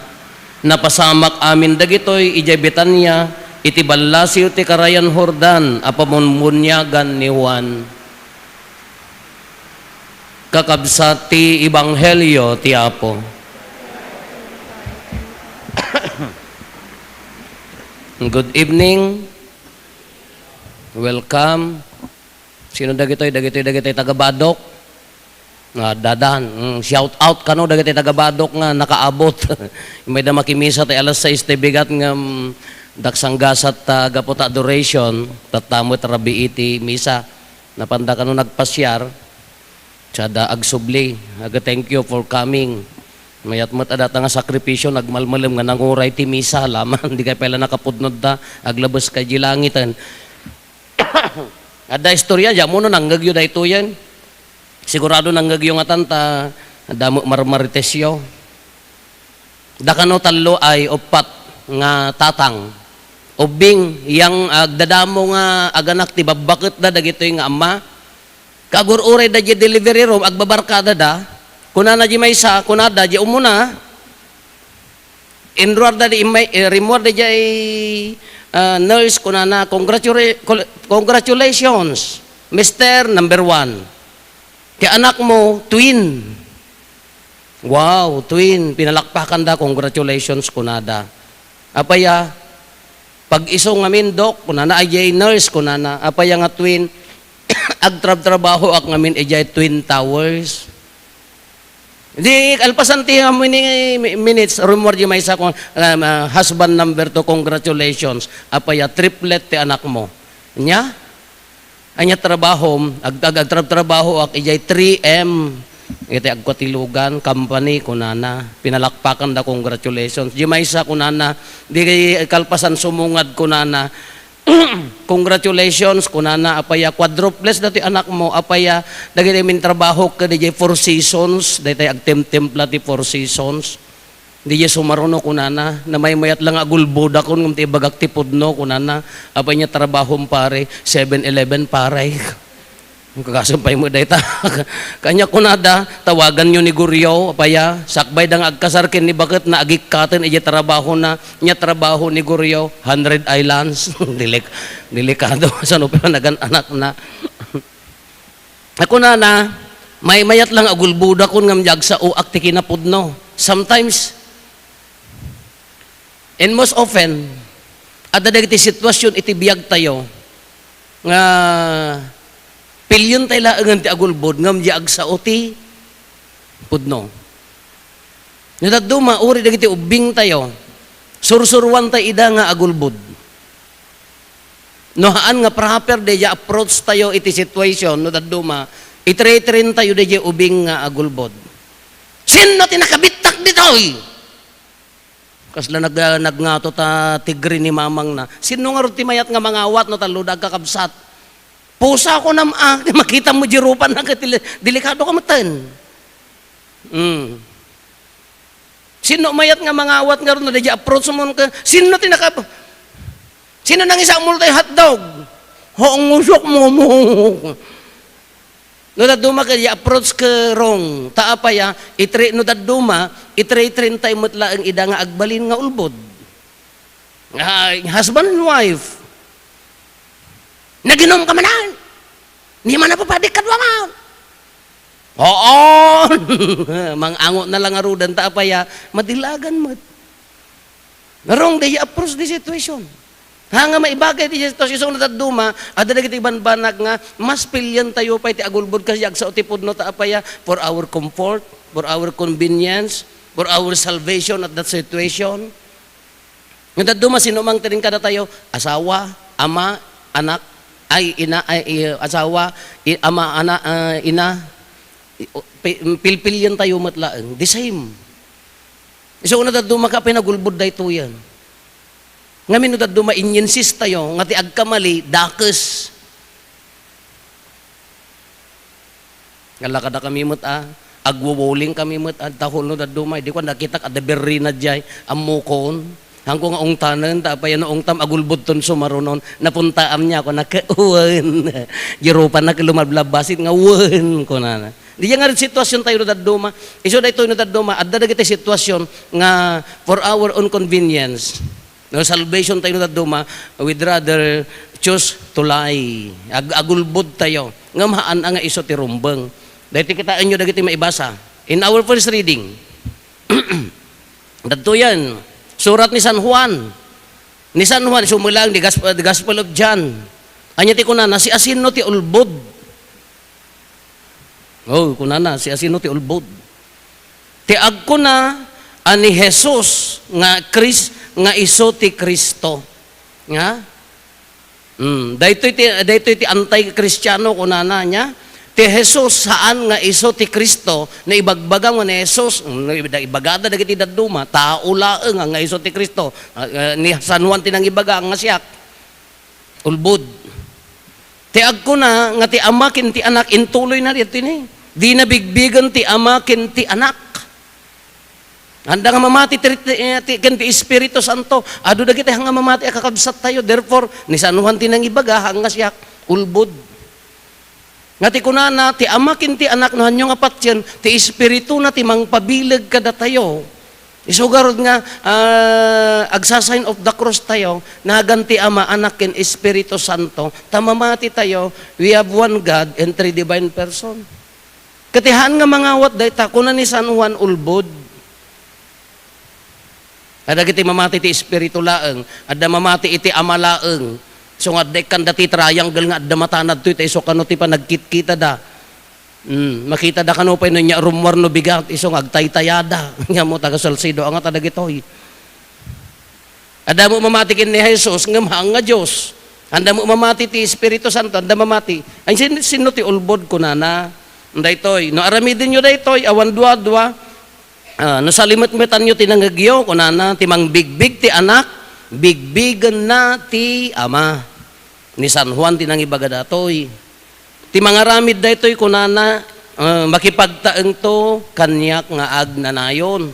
napasamak amin dagitoy ijay Betania, iti ballasiw ti karayan Jordan, apamunmunyagan ni Juan. Kakabsat ti Ebanghelyo ti Apo. Good evening. Welcome. Sino dagitoy taga-Badok? Nga dadan. Shout out kano dagitoy taga-Badok nga nakaabot. May da makimisa tay alas 6 tay bigat nga daksanggasat gapot adoration tatamo rabi iti misa. Napanda kano nagpasyar. Tsada agsubli. Aga thank you for coming. Mayat mat adata nga sakripisyo nagmalmalim nga nanguray ti misa laman di kay pala nakapudnod da aglabas kay jilangitan. Ada istorya ja mo no nanggagyo da ito yan. Sigurado nanggagyo nga tanta damo marmaritesyo. Da kano tallo ay opat nga tatang. Ubing yang agdadamo nga aganak ti babakit da dagitoy nga ama. Kagururay da di delivery room agbabarkada da. Kunana di maysa, kunada di umuna. Enroar da di remor da di nurse kunana congratulations Mr. Number 1. Kaya anak mo twin. Wow, twin, pinalakpakan da congratulations kunada. Apaya pag iso nga mindok kunana ay nurse kunana apaya nga twin agtrabaho ak ngamin ay twin towers. Di alpasan ti minutes rumor di may sa husband number 2 congratulations apaya triplet ti anak mo nya anya trabaho agtrabaho ak ijay 3M iti agkatilugan company kunana pinalakpakan da congratulations di may sa kunana di kalpasan sumungad kunana congratulations kunana apaya quadruplets dati anak mo apaya dagiti min trabaho ka DJ 4 seasons dati agtemtempla ti 4 seasons DJ sumaruno kunana na may mayat lang agulboda kun ngumti bagak ti pudno kunana apaya trabaho pare 7-Eleven pare kagasumpay mo dayta kanya kunada tawagan nyo ni Guryo apaya sakbay dang agkasarkin ni bakit na agikaten ije trabaho na nya trabaho ni Guryo 100 Islands delikado sa no pero nagan anak na ako na may mayat lang agulbuda kun ngam jag sa uak ti kinapudno sometimes and most often adda dagiti sitwasyon iti biag tayo nga pilyon tayo laangan ti agulbod, ngam di agsa o ti pudno. Nadaduma, uri dagiti ubing tayo, sursurwan tayo ida nga agulbod. Nohaan nga proper de approach tayo iti situation, nadaduma, itray-train tayo de ubing nga agulbod. Sino tinakabitak ditoy? Kasla nagngato ta tigri ni mamang na, sino nga rin timayat nga mangawat no taludag kakabsat? Pusa ko na makita mo jirupan na delikado ka matan. Sino mayat nga mangawat nga ron na deja approach mo ka, sino nang isang multay hotdog? Hoong usok mo. No daduma ka deja approach ka wrong. Taapaya, no daduma, itray-train tayo mutla ang ida nga agbalin nga ulbod. husband and wife. Naginom ka manan. Ni man napapadik kadwa man. Oo. Mangangot na lang arudan ta apaya, madilagan mo. Narong they approach the situation. Hanga maibagay di situasyon na taduma, ada dagiti banbanag nga mas pilyan tayo pa iti agulbod kasi ag sa utipod no ta apaya for our comfort, for our convenience, for our salvation at that situation. Yung taduma sino mang tiring kada tayo, asawa, ama, anak, asawa, ama, anak, ina, pilpilyan tayo matlaan. The same. So, una taduma ka, pinagulbod da ito yan. Ngamin no taduma, inyinsist tayo, nga ti agkamali, dakes. Ngalakada kami mat agwawoling kami mat tahol no taduma, di ko nakita kada berri na jay, amukon. Hangko nga ungtanan, tapaya no ungtam agulbod ton sumarunon, napuntaam niya ako, nakauwan. Jeropan na kilumablabasit, nga uwan ko na. Di nga rin sitwasyon tayo na taduma. Iso na ito na taduma, at dadagiti sitwasyon nga for our own convenience. No, salvation tayo na taduma, we'd rather choose to lie. Agulbod tayo. Nga maan nga iso ti rumbang. Dahil kitaan nyo dagiti maibasa. In our first reading, dadto yan, surat ni San Juan. Ni San Juan, sumulang the Gospel of John. Anya ti kunana, si asino ti ulbod. Oh, kunana, si asino ti ulbod. Ti agko na ani Jesus nga nga iso ti Kristo. Nga? Daytoy ti anti-Kristiyano kunana niya. Ti Jesus saan nga iso ti Kristo na ibagbagang ni Jesus, ibagada dagiti daduma, tao laeng nga iso ti Kristo. Ni San Juan tinang ibaga nga siyak. Ulbod. Ti agko na nga ti ama ken ti anak intuloy na dito ni. Di nabigbigan ti ama ken ti anak. Handa nga mamati ken ti Espiritu Santo. Adu dagiti nga mamati akakabsat tayo. Therefore, ni San Juan tinang ibaga nga siyak ulbod. Nga ti kunana ti ama ken ti anak no hanyo nga patyan ti Espiritu na ti mangpabileg kada tayo. Isugarod nga agsasign of the cross tayo naganti ama, anak ken Espiritu Santo. Tamamati tayo, we have one God and three divine person. Katihan nga mangawat dayta kunan ni San Juan ulbod. Ada kiti mamati ti Espiritu laeng, ada mamati iti ama laeng. So nga dekan dati triangle nga adda matanad to iti iso kano ti pa nagkit-kita da. Makita da kano pa nya rumwar no bigat iso nga agtaytayada. Nga mo taga Salcedo ang ta dagitoy. Ada mo mamati ken ni Jesus nga mahang nga Dios. Anda mo mamati ti Espiritu Santo, anda mamati. Ay sino ti ulbod kunana? Daytoy, no aramidin nyo daytoy, awan dua-dua, no salimot-metan nyo tinanggagyo, kunana, timang bigbig ti anak, bigbigan na ti ama. Ni San Juan tinang ibaga datoy. Timang aramid daytoy, kunana, makipagtaeng to, kanyak nga agnanayon.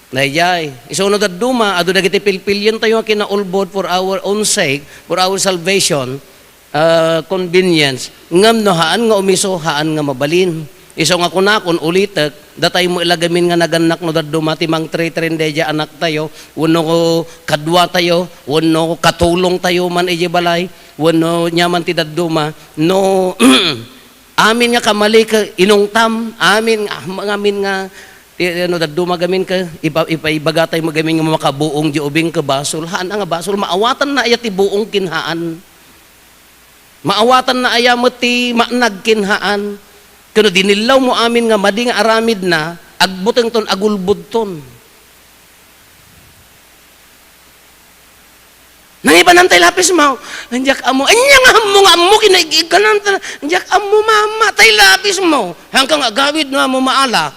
Dayjay, isunod at duma, ado dagiti pilpilyan tayo kinaulbod for our own sake, for our salvation, convenience, ngam no haan nga umiso, haan nga mabalin. Iso nga kunakon ulitek, datay mo ilagamin nga naganak no daduma timang tre-trendeja anak tayo, wano ko kadwa tayo, wano ko katulong tayo man iji balay, wano nyaman ti daduma, no amin nga kamali ka inungtam, amin nga no daduma gamin ka ipaibaga tayo magamin nga makabuong di ubing ka basol, haan nga basol, maawatan na ayat ti buong kinhaan. Maawatan na ayamot ti managkinhaan. Kano dinilaw mo amin nga madi nga aramid na, agbuteng ton, agulbud ton. Nangibanantay lapis mo, anjak amo, anya nga amo, kinaigig ka nang, anjak amo mama, tay lapis mo, hanggang agawid na mo maala.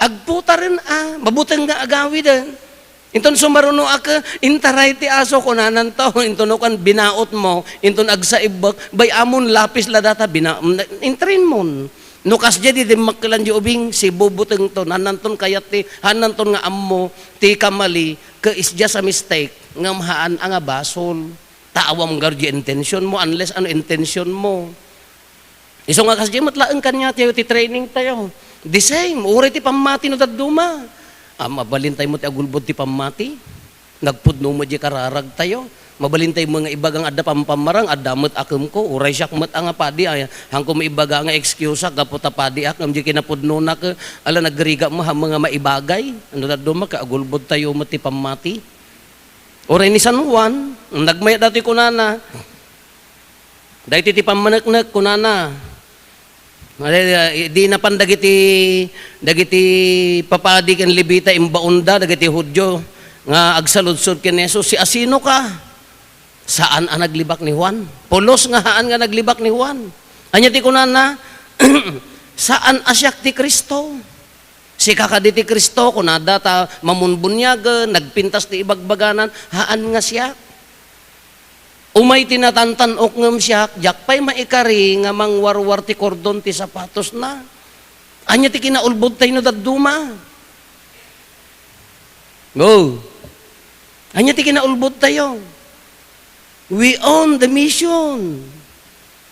Agputa rin mabuteng nga agawid Inton sumaruno aka, intaray ti aso ko nanan to, inton kan binaot mo, inton agsaibak, bay amon lapis la data, intrin mon. Nukas jadi di makalan di ubing, si bubuteng to, nananton kayat ti, hananton nga ammo, ti kamali, ka is just a mistake, nga mahaan nga basol. Taawam gardi intention mo, unless ano intention mo. Iso nga kasi matlaan kanya tayo, ti training tayo. The same, uri ti pamati no taduma. Mabalintay mo ti agulbod ti pamati. Nagpudno mo di kararag tayo. Mabalintay mo nga ibagang adda pampamarang, adda met akem ko, uray siyak met ang padi, ay, hangko mo ibaga nga excuse kaputa padi ak, di kinapudno na ka, ala nagriga mo ha mga maibagay, ano na duma ka, agulbod tayo mo ti pamati. Uray ni San Juan, nagmaya dati kunana, dahil ti pamanaknak kunana, di na pan dagiti papadi ken libita imbaunda, dagiti Hudyo, nga agsaludsod ken Jesus, si asino ka? Saan ang naglibak ni Juan? Pulos nga haan nga naglibak ni Juan. Anya ti kunana, saan asyak ti Kristo? Si kakadi ti Kristo, kunada ta mamunbunyaga, nagpintas ti ibagbaganan, haan nga siya. Umay tinatantanok ngam siya, jak pa'y maikari nga mangwarwar ti kordon ti sapatos na. Anya ti kinaulbod tayo no daduma. Go. Anya ti kinaulbod tayo. We own the mission.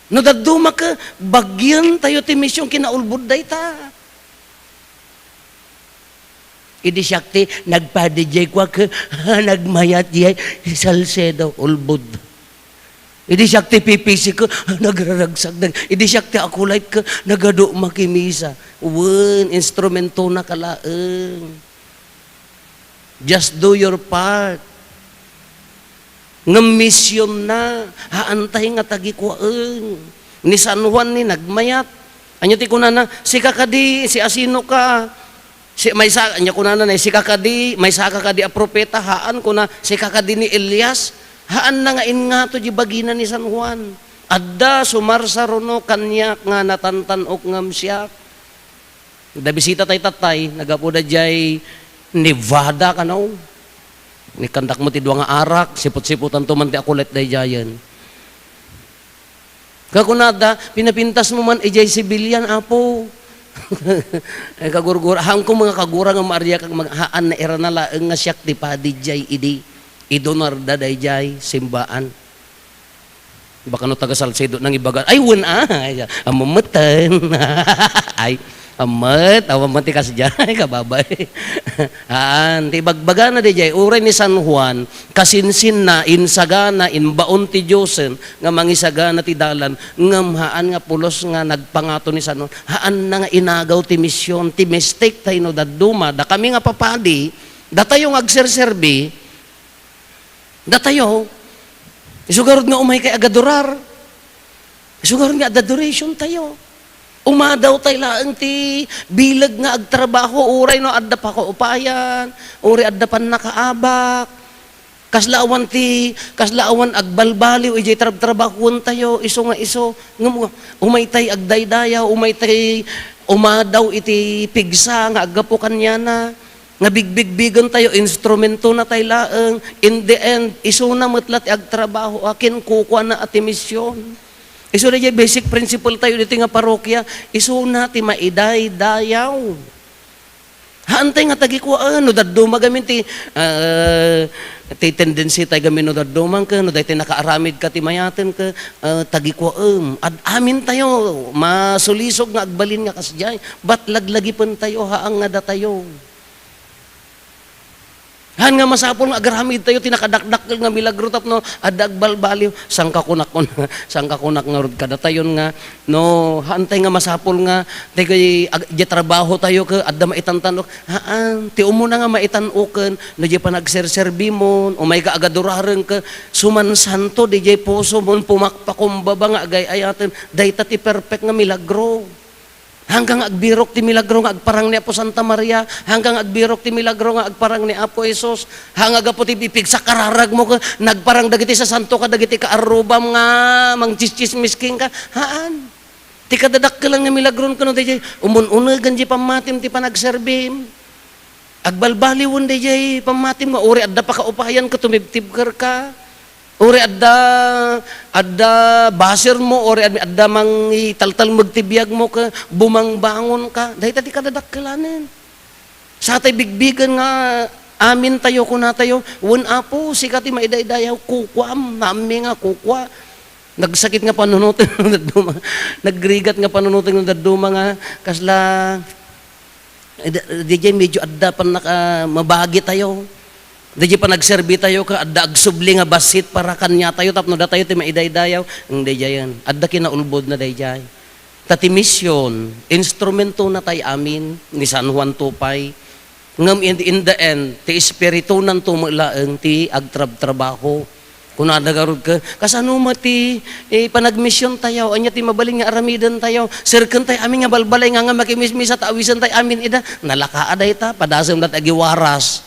No daduma ka, bagyan tayo ti mission kinaulbod day ta. Idi Syakti, nagpadijay kwa ka, nagmayat jay, Salcedo, ulbod. Idi Syakti, pipisi ka, nagraragsag. Idi Syakti, akulait ka, nagado makimisa. Wen, instrumento na kalaeng. Just do your part. Nga mission na, haantay nga tagikuan. Ni San Juan ni nagmayat. Anya ti kunana, si kakadi, si asino ka, si may sa anya kunana na si kakadi, may saka kadi a propeta, haan kuna si kakadi ni Elias, haan na nga ingato di bagina ni San Juan. Adda sumarsaruno kanya nga natantanok ngam siya. Da bisita tay tatay, nagapuda jay Nevada kanaw. Ni kandak mo ti duwa nga arak, sipot-sipotan to man ti akulet day jayan. Kakunada, pinapintas mo man ijay sibilyan, apo. Ay kagurgura, hangko mga kagura nga maarya kag maghaan na era na laeng nga siyak ti padi jay idi. Idonar da day jay simbaan. Baka no taga Salcedo nang ibagan. Ay wala, amamatan. Ay amat, awamat ti kasjay, kababay. Ti bagbaga na di jay, uray ni San Juan, kasinsin na, insagana, inbaon ti Diyosen, nga mangisagana ti dalan, ngamhaan nga pulos nga nagpangato ni San Juan, haan na nga inagaw ti misyon, ti mistake tayo no daduma, da kami nga papadi, da tayo nga agserserbi, da tayo, isugarod nga umay kay agadurar, isugarod nga adoration tayo, umadaw tayo laang ti bilag nga agtrabaho, uray no adda pa ko upayan, uray adda pan nakaabak, kaslaawan agbalbaliw, ijay trabahon tayo, iso nga iso, umay tay agdaydayaw, umay tay umadaw iti pigsa, nga agapo kanya na, nga bigbigbigan tayo, instrumento na tayo laang, in the end, iso na matlat agtrabaho, akin kukuha na ati misyon. Iso na basic principle tayo dito nga parokya, iso na ti maiday dayaw. Haantay nga tagikuan, no daddo magamin ti tendency tayo gamin no daddo man ka, no dahi nakaaramid ka ti mayaten ka, tagikuan. Ad amin tayo, masulisog nga agbalin nga kasjay, bat laglagipan tayo, haang nga da tayo. Han nga masapol nga agramid tayo tinakadakdakkel nga milagro tapno adag balbaliw sangkakunak nga rod kada tayon nga no hantay nga masapol nga tay trabaho tayo ka adda maitantanok haan ti umuna nga maitanuken no di pa nagserserbi mon umay ka agaduraren ka suman santo di jay puso mon pumakpakumbaba nga agay ayaten dayta ti perfect nga milagro. Hanggang agbirok ti milagro nga agparang ni Apo Santa Maria, hanggang agbirok ti milagro nga agparang ni Apo Jesus, hanggang po ti bipig sa kararag mo ka, nagparang dagiti sa santo ka, dagiti ka arubam nga, mang chismisking ka, haan. Ti kadadak ka lang nga milagron ka no, di umun-unagan di pamatim ti panagserbim. Agbalbaliwon di jay pamatim nga, uri adda pa kaupayan ka, tumibtib ka. Uri adda basir mo, uri adda mang italtal magtibiyag mo ka, bumangbangon ka, dahil tadi kadadakkalanin. Sa tay bigbigan nga, amin tayo kuna tayo, wan apo, sikati maidaydayaw, kukwam, nami nga kukwa. Nagsakit nga panunutin ng daduma, nagrigat nga panunutin ng daduma nga, kasla, DJ medyo adda pa mabagi tayo. DJ pa nagserbi tayo ka adda agsubli nga basit para kanya tayo tapno da tayo ti maidaydayaw. Ang DJ yan. Adda kinaulbod na DJ. Tati misyon, instrumento na tayo amin ni San Juan Tupay. Ngam in the end, ti espiritu nan tumulaeng ti agtrab-trabaho. Kung nadagarod ka, kasano mati panagmisyon tayo, anya ti mabaling nga aramidan tayo, sirken tayo amin nga balbalay nga makimismis at awisan tayo amin ida, nalakaaday ta, padasam dat agiwaras,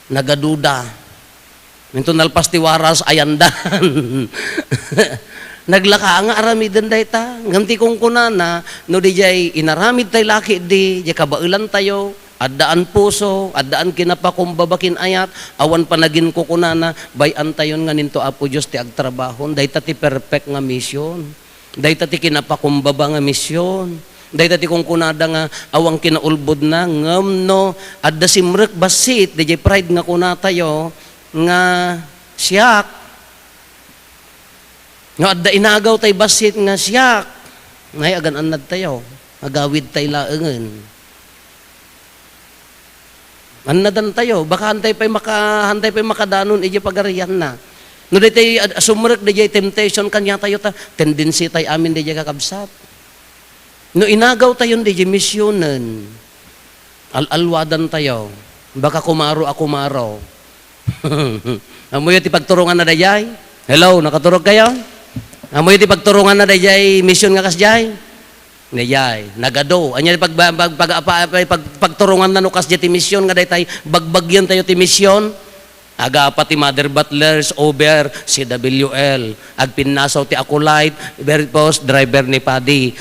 nagaduda. Minto nalpas ti waras ayandan. Naglaka nga aramidan day ta, nganti kong kunana, no di jay inaramid tayo laki di, jay kabailan tayo, addaan puso, addaan kinapakumbabakin ayat, awan panagin ko kunana, bayan tayon nga ninto Apo Diyos ti agtrabahon, day ta ti perfect nga misyon, day ta ti kinapakumbaba nga misyon, day ta ti kung kunada nga awang kinaulbod na, ngam no, adda simrek basit, day jay pride nga kunatayo, nga siyak, nga adda inagaw tay basit nga siyak, ngay agan anad tayo, agawid tay laengen. Annadan tayo, baka hantay pa'y makadanon, iji pagarian na. No di tayo sumurek, di jay temptation, kanya tayo ta, tendency tayo amin di jay kakabsat. No inagaw tayo, di jay misyonan. Al-alwadan tayo, baka kumaro. Amoy ti pagturungan na dayay? Hello, nakaturog kayo? Amoy ti pagturungan na dayay, misyon nga kasjay? Niyay, nagado. Anya pagturungan na nukas ti misyon nga day tay bagbagyan tayo ti misyon. Aga pa ti Mother Butlers over CWL. Ag pinnasaw ti Akulite, post driver ni Padi.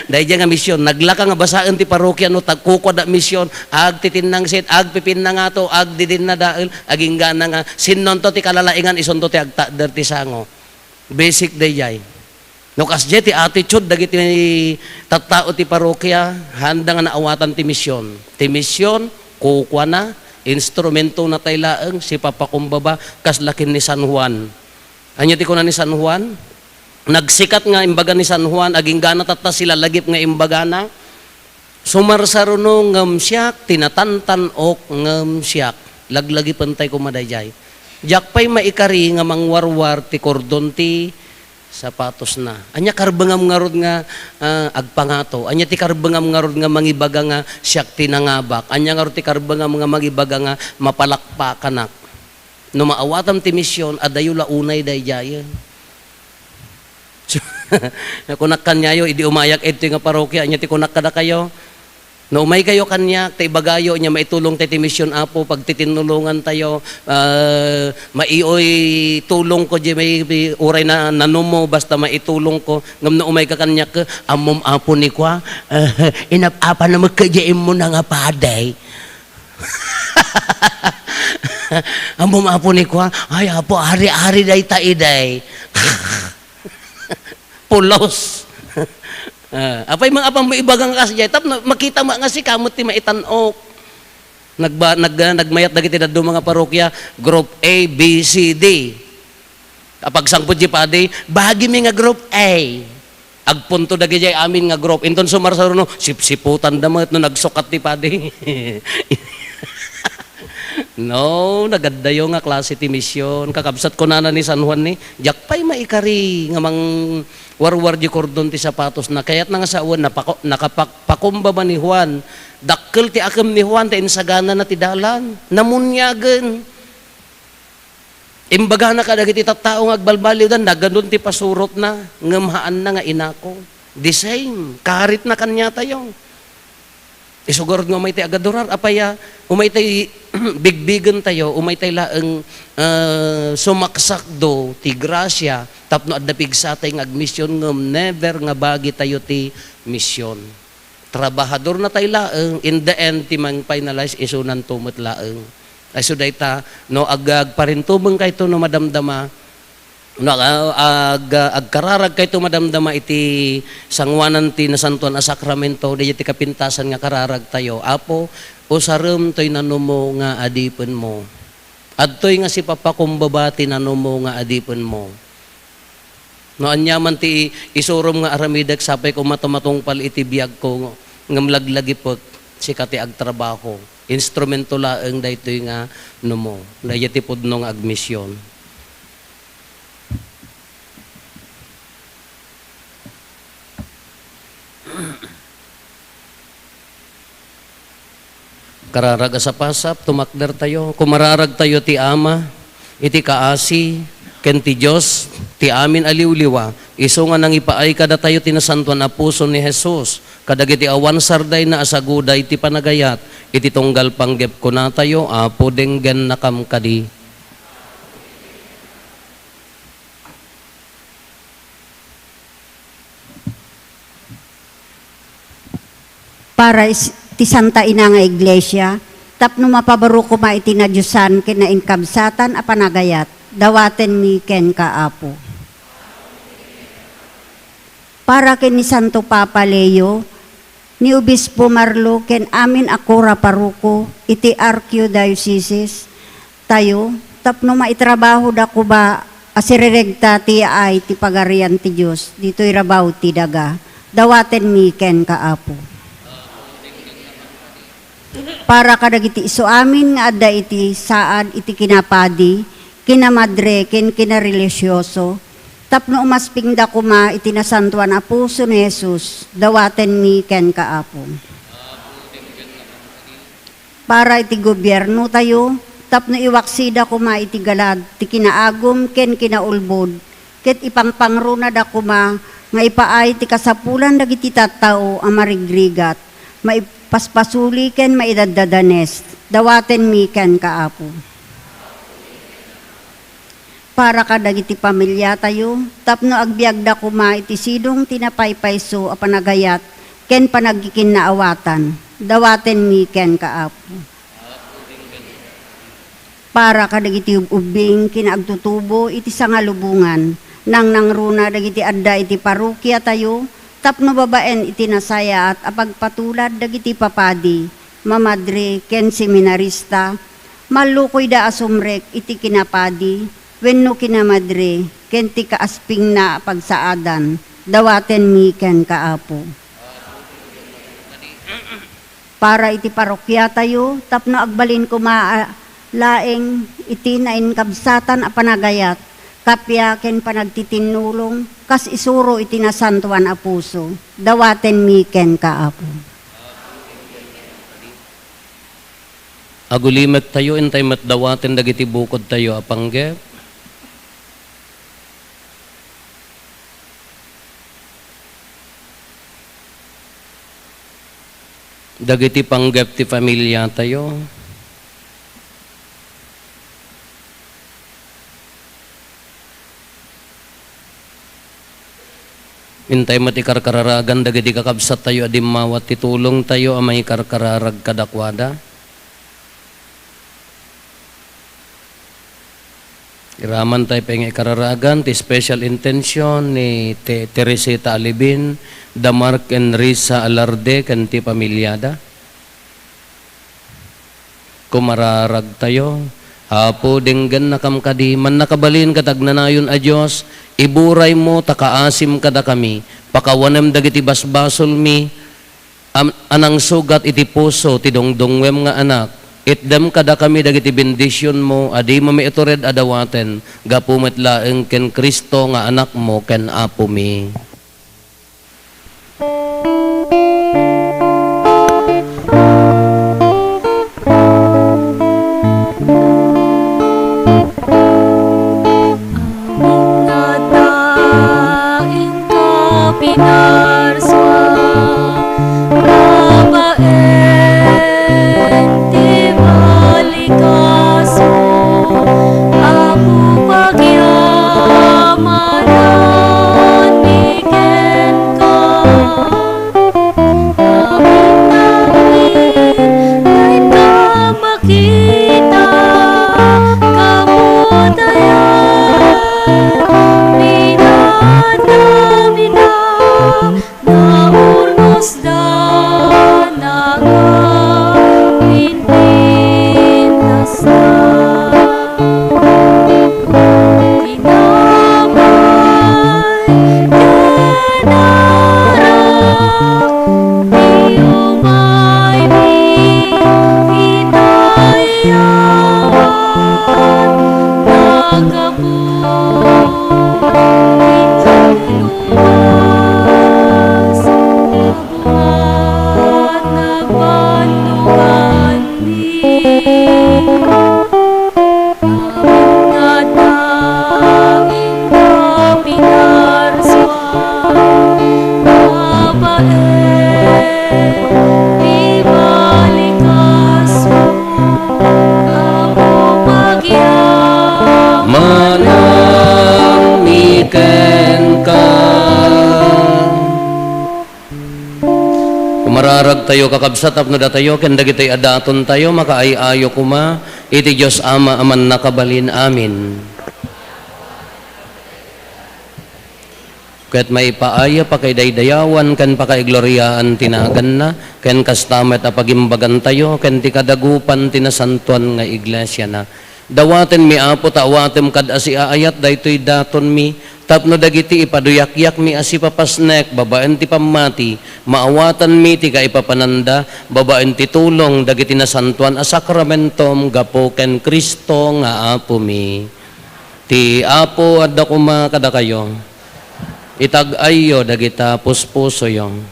Day nga misyon, naglaka nga basaan ti parokya no tagkuko da misyon, ag titinang sit, ag pipin na nga to, ag didin na dael, aging gana nga sinnon to ti kalalaingan isonto ti agtader ti sango. Basic day jay. No kasje ti attitude dagiti tattao ti parokya handa nga naawatan ti misyon. Ti misyon kukwa na instrumento na tay laeng si papakumbaba kaslakin ni San Juan. Anya ti kunan ni San Juan? Nagsikat nga imbaga ni San Juan aging gana tatta sila lagip nga imbaga na. Sumarsaruno ngem siak tinatantan ok ngem siak. Laglagi pantay kumadayjay. Jakpay maikari nga mangwarwar ti kordon ti sapatos na. Anya karbengam ngarod nga agpangato. Anya ti karbengam ngarod nga mangibaga nga siyak tinangabak. Anya ngarod ti karbengam nga mangibaga nga mapalakpakanak. No maawatam ti misyon adayula unay dayjayen. Kunak kanyayo idi umayak ito nga parokya. Anya ti kunak kada kayo. No umay kayo kanya, tay bagayo nya maitulong tay ti misyon Apo pag titinulungan tayo maioy tulong ko di may uray na nanumo basta maitulong ko ngam na umay ka kanya ka amom Apo ni kwa inapapa na magkajaim mo na nga paday. Amom Apo ni kwa ay Apo hari-hari day taiday. Pulos. Apay mga apang maibagang kasjay tap makita mo nga si kamot ti maitanok. Nagmayat dagiti dadto mga parokya group A, B, C, D. Kapag sangpud di padi, bahagi mi nga group A. Agpunto dagiti amin nga group. Inton sumarsaruno sipsiputan damet no nagsukat ti padi. No, nagadayo nga klase ti misyon. Kakabsat ko na ni San Juan ni, jakpay maikari nga mang warwar di kordon ti sapatos na kayat nga sa uwan nakapakumbaba ni Juan. Dakkel ti akam ni Juan ti insagana na ti dalan. Namunyagan. Imbaga na kadagiti tattao nga agbalbaliw dan nagandun ti pasurot na ngamhaan na nga inako. The same. Karit na kanya tayo. Isugurod nga umay tayo agadorar, apaya, umay tayo bigbigan tayo, umay tayo laeng sumaksak do, ti grasya, tapno at napig sa tayo nga agmisyon ngam, never nga bagi tayo ti misyon. Trabahador na tayo laeng, in the end, ti mang finalize, isunan tumot laeng. Ay so dayta, no, agparintubang kay to no madamdama, no, agkararag kay to madamdama iti sangwanan ti nasantuan a sakramento di iti kapintasan nga kararag tayo Apo usarem toy nanumo nga adipen mo adtoy nga si papakumbaba ti nanumo nga adipen mo no anyaman ti isurom nga aramidak sapay ko matumatungpal iti biag ko ngam laglagipot sikati agtrabaho. Instrumento laeng daytoy nga numo, dayati pudno nga agmisyon. Kararag sa pasap, tumakder tayo. Kumararag tayo ti Ama, iti kaasi, ken ti Diyos, ti amin aliwliwa. Iso nga nang ipaay kada tayo tinasantuan na puso ni Jesus. Kadagiti awan sarday na asaguday ti panagayat. Iti tunggal panggep ko na tayo, apo denggen nakam kadi. Para ti Santa Ina nga Iglesia, tapno mapabaro ko iti na Diyosan ken na inkabsatan a panagayat, dawaten mi ken kaapo. Para ken ni Santo Papa Leo, ni Obispo Marlo ken amin akura paruko, iti Archdiocese, tayo, tapno maitrabaho da ko ba asireregta ti ay ti pagarian ti Diyos, dito'y rabaw ti daga, dawaten mi ken kaapo. Para kadagiti iso amin nga adda iti saad iti kinapadi, kinamadre, ken kinarelisyosyo, tapno umasping da kuma iti nasantuan a puso ni Jesus, dawaten mi ken kaapo. Para iti gobyerno tayo, tapno iwaksida kuma iti galad, ti kinaagom ken kinaulbod, ket ipangpangruna da kuma nga ipaay ti kasapulan dagiti tattao a marigrigat, maipaspasuli ken maidadadanes, dawaten mi ken kaapo. Para kadagiti pamilya tayo, tapno agbiag da kuma iti sidong tinapaypayso a panagayat, ken panagkikinnaawatan, dawaten mi ken kaapo. Para kadagiti ubing kinaagtutubo iti sangalubungan, nang nangruna dagiti adda iti parokya tayo, tapno babaen iti nasaya at apagpatulad dagiti papadi, mamadre ken seminarista, malukoy da asumrek iti kinapadi, wenno kinamadre ken ti kaasping na pagsaadan, dawaten mi ken kaapo. Para iti parokya tayo, tapno agbalin ko laeng iti nainkabsatan a panagayat, kapya ken panagtitinulong, kas isuro iti nasantuan a puso, dawaten mi ken kaapo. Agulimet tayo, intay matdawaten dagiti bukod tayo apanggep. Dagiti panggep ti pamilya tayo. Intay mati karkararagan dagiti kakabsat tayo adim mawat titulong tayo amay karkararag kadakwada. Iraman tayo pengi kararagan ti special intention ni Teresita Alibin, Damark and Risa Alarde kan ti pamilyada. Kumararag tayo, apo denggan nakam kadi, man nakabalin katagnanayon a Diyos, iburay mo takaasim kada kami, pakawanem dagiti basbasol mi, anang sugat iti puso, ti dongdongwem nga anak, itdem kada kami dagiti bendisyon mo, adi mami itored adawaten, gapumet laeng ken Kristo nga anak mo, ken apo mi. May babae, ibalikas mo ang pagyan. Manamiken ka. Kumararag tayo kakabsat apno da tayo ken dagitoy adaton tayo makaayayo kuma iti Dios Ama aman nakabalin amin. Ket may paaya pa kay daydayawan ken pa kay gloryaan tinagan na ken kastamet a pagimbagan tayo ken ti kadagupan tinasantuan nga iglesia na. Dawaten mi apo tawatem kad asi aayat daytoy daton mi tapno dagiti ipaduyak-yak mi asi papasnek babaen ti pamati maawatan mi ti kaipapananda babaen ti tulong dagiti nasantuan a sakramentom gapo ken Kristo nga apo mi. Ti apo adda kuma kada kayo. Itag-ayo dagita puspuso yung.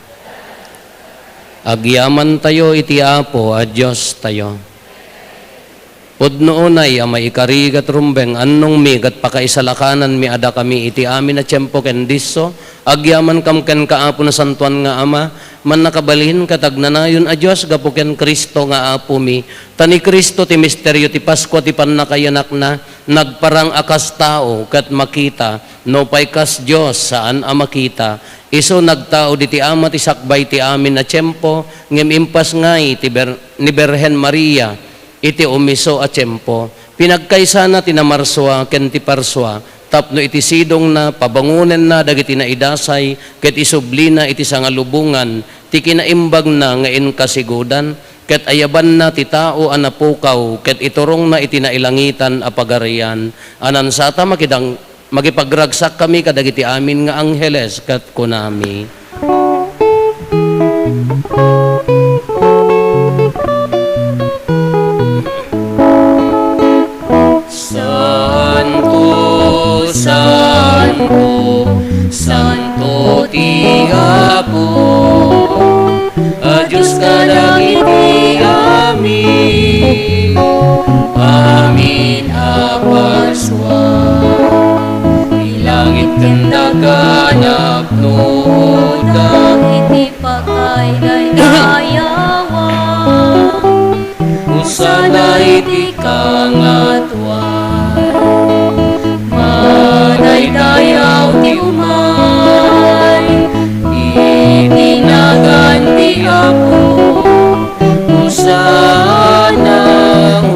Agyaman tayo iti apo a Diyos tayo. Pudno unay ama ikarigat rumbeng annong mi gat pakaisalakanan mi ada kami iti amin na tiyempo ken disso agyaman kam ken kaapo na santuan nga ama man nakabalhin katagnanayon a Dios gapo ken Kristo nga apo mi tani Kristo ti misteryo ti Pasko ti pannakayanak na nagparang akas tao ket makita no pay kas Dios saan a makita iso nagtao di ti ama ti sakbay ti amin na tiyempo ngem impas ngay ni Berhen Maria iti umiso a tiyempo. Pinagkaysa na tinamarswa ken ti parswa tapno iti sidong na pabangunen na dagiti na idasay ket isubli na iti sangalubungan ti kinaimbag na nga inkasigudan ket ayaban na ti tao a napukaw ket iturong na iti nailangitan a pagarian anan sata magipagragsak kami kadagiti amin nga angheles ket kunami. Santo, Santo ti Apo, a Diyos kadagiti amin, amin a parswa, ilangit kendaganap nuda, Iti pakay daydayawan, usana iti kangatwan, manaydayaw ti umay, itinagan ti Apo, usana,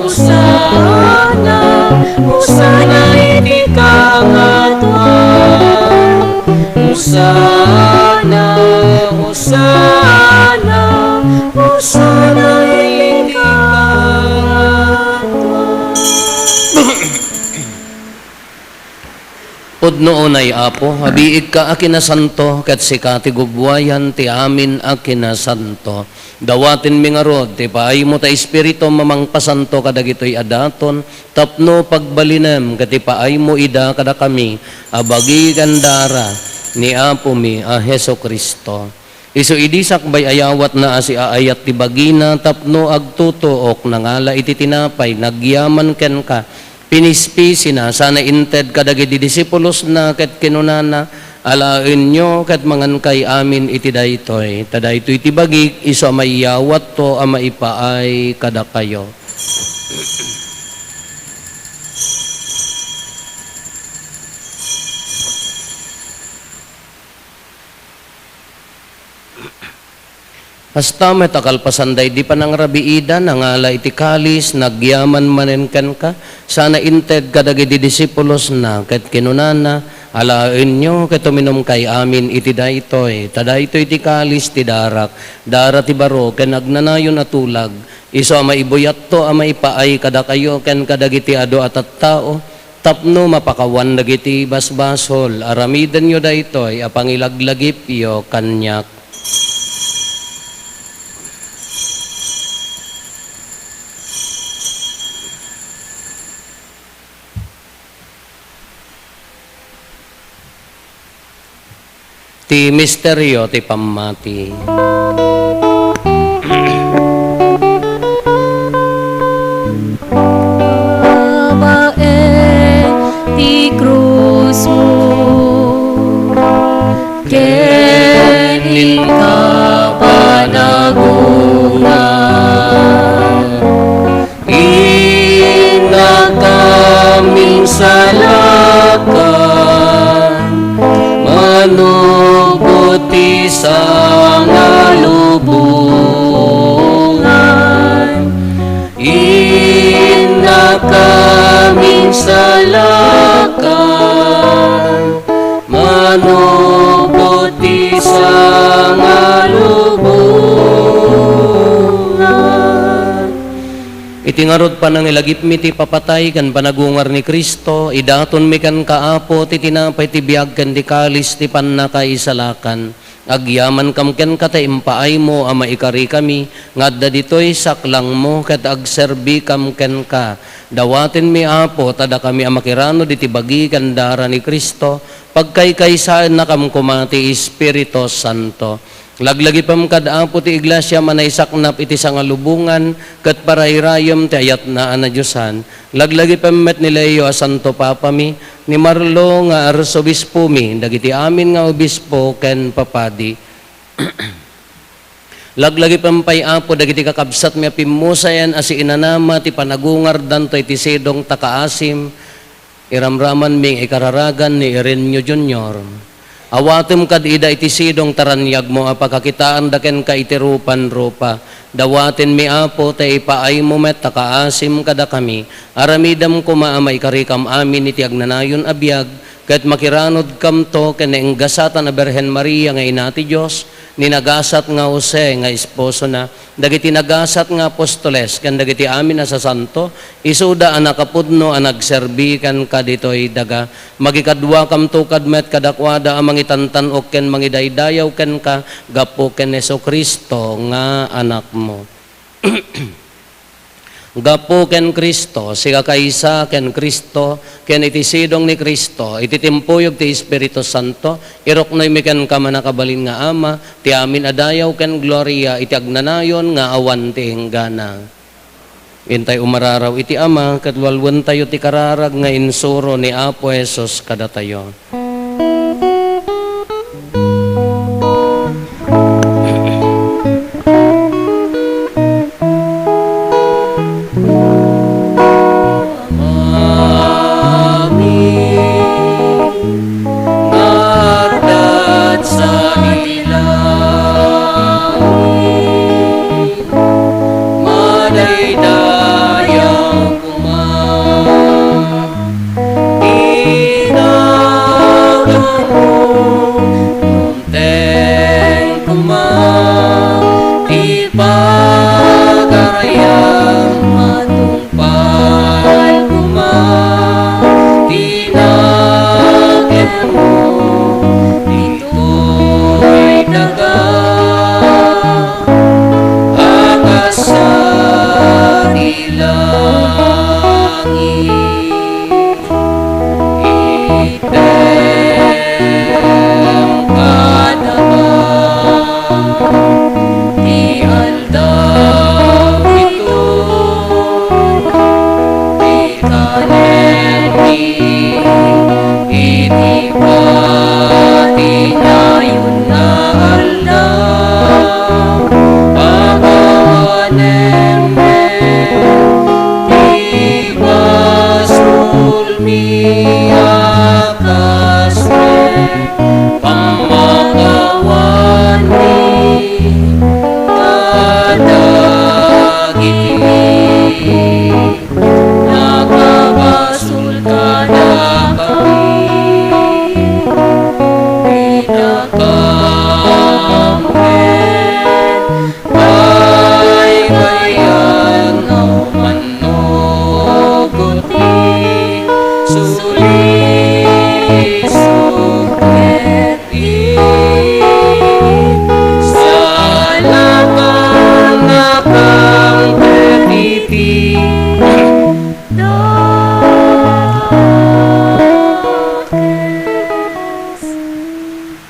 usana, usana iti kangatwan, usana, usana, usana iti kangatwan. Pudno unay Apo, habiig ka akinasanto, ket sika ti gugwayan ti amin akinasanto. Dawatin mi nga rod, ti paay mo ta espiritu mamangpasanto kadagitoy adaton, tapno pagbalinem, ket ti paay mo ida kada kami, abagi kandara ni Apo mi a Heso Kristo. Isu idisak bay ayawat na asi aayat ti bagina, tapno agtutuok nangala iti tinapay, nagyaman ken ka, pinispisi na, sana inted kadagiti disipulos na ket kinunana, alain nyo ket mangan kay amin iti daytoy. Tadaytoy iti bagik, iso maiyawat to ama ipaay kada kayo. Hasta met akalpasanday di pa nang rabiida nangala iti kalis nagyaman manenken ka sana inted kadagiti disipulos na ket kinunana alaen nyo ket uminom kay amin iti daytoy tadaytoy ti kalis ti darak dara ti baro ken nagnanayon atulag iso ama ibuyat to ama ipaay kada kayo ken kadagiti adu at tao tapno mapakawan dagiti basbasol aramiden nyo daytoy apangilaglagip yo kanyak. Ti misteryo ti pamati. babae, ti krus mo, ken ikaw lubungan. Inna kaming salakan, manubuti sa nga lubungan. Itingarod pa nang ilagip mi ti papatay kan panagungar ni Kristo, idaton mi kan kaapo ti tinapay ti biag kan di kalis ti pannakaisalakan. Agyaman kam ken kata impaay mo ama ikari kami, ngadda ditoy saklang mo ket agserbi kam ken ka. Dawaten mi apo tada kami amakirano diti bagi kan dara ni Kristo, pagkaykaysaan na kam kumati Espiritu Santo. Laglagi pam kad apo ti iglesia manay saknap iti sangalubungan ket parayrayom ti ayat na ana Diosan. Laglagi pam met ni Leo a Santo Papa mi, ni Marlo nga arsobispo mi, dagiti amin nga obispo ken papadi. Laglagi pampay apo dagiti kakabsat mi pimusayan asi inanama ti panagungar dantoy ti sedong takaasim, iramraman ming ikararagan ni Ireneo Jr. Awatem kad ida iti sidong taranyag mo apakakitaan daken ka iti rupan-rupa. Dawaten mi apo tay ipaay mo met takaasim kada kami. Aramidam ko maamay karikam amin iti agnanayon abiyag, ket makiranod kam to ken enggasatan na Berhen Maria nga ina ti Dios, ni nagasat nga Jose nga esposo na, dagiti nagasat nga apostoles ken dagiti amin na sa santo, isuda ang nakapudno ang nagserbi kan kaditoy daga. Magikadwa kam tukad met kadakwada ang mangitantanok ken mangidaydayaw ken ka gapo ken Jesucristo nga anak mo. Gapo ken Kristo, siga kaysa ken Kristo, ken iti sidong ni Kristo, iti timpuyog ti Espiritu Santo, iroknoy mi ken kamanakabalin nga Ama, ti amin adayaw ken gloria, iti agnanayon nga awan ti hinggana. Intay umararaw iti Ama, katlualwan tayo ti kararag nga insuro ni Apo Jesus kada tayo.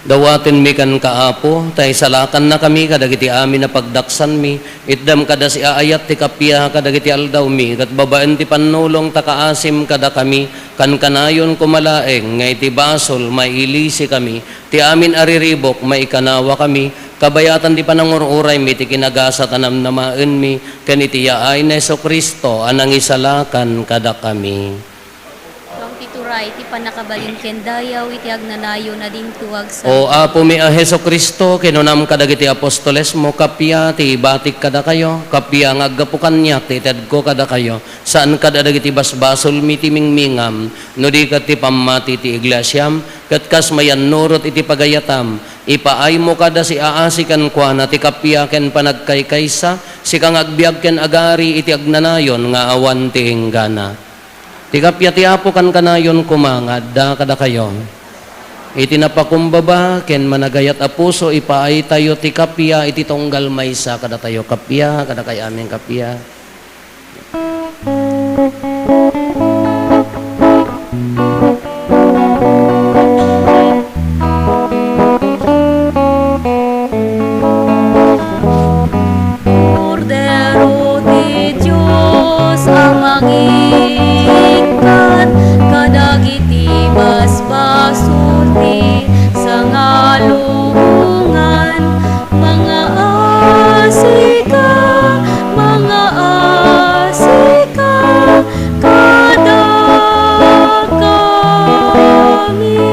Dawaten mi kan kaapo, tay salakan na kami kadagiti amin na pagdaksan mi, itdam kada si aayat ti kapya kadagiti aldaw mi, kat babaen ti panulong takaasim kada kami, kan kanayon kumalaeng, ngay ti basol, mailisi kami, ti amin ariribok, maikanawa kami, kabayatan ti panangururay mi, ti kinagasa tanam namaen mi, ken iti yaay na Jesucristo, anang isalakan kada kami. Long tituray iti panakabalin ken dayaw iti agnanayo na din tuwag sa O Apo mi a Heso Kristo, kinunam kadagiti apostoles mo, kapya ti batik kada kayo, kapya nga aggapukan niya, ti ko kada kayo, saan kada dagiti basbasol mi ti mingmingam, no di kat ti pamati ti iglesyam, kat kas mayan nurot iti pagayatam, ipaay mo kada si aasikan kwa na ti kapya ken panagkaykaysa, si kang agbiag ken agari iti agnanayon nga awan ti hinggana. Ti kapya ti Apo kan kanayon kumangad, da kada kayo. Iti napakumbaba, ken managayat a puso, ipaay tayo ti kapya, iti tunggal maysa kada tayo kapya, kada kay aming kapya. Cordero ti Diyos amang ikat kadagiti basbasulti sa ngalungan mga asika kada kami.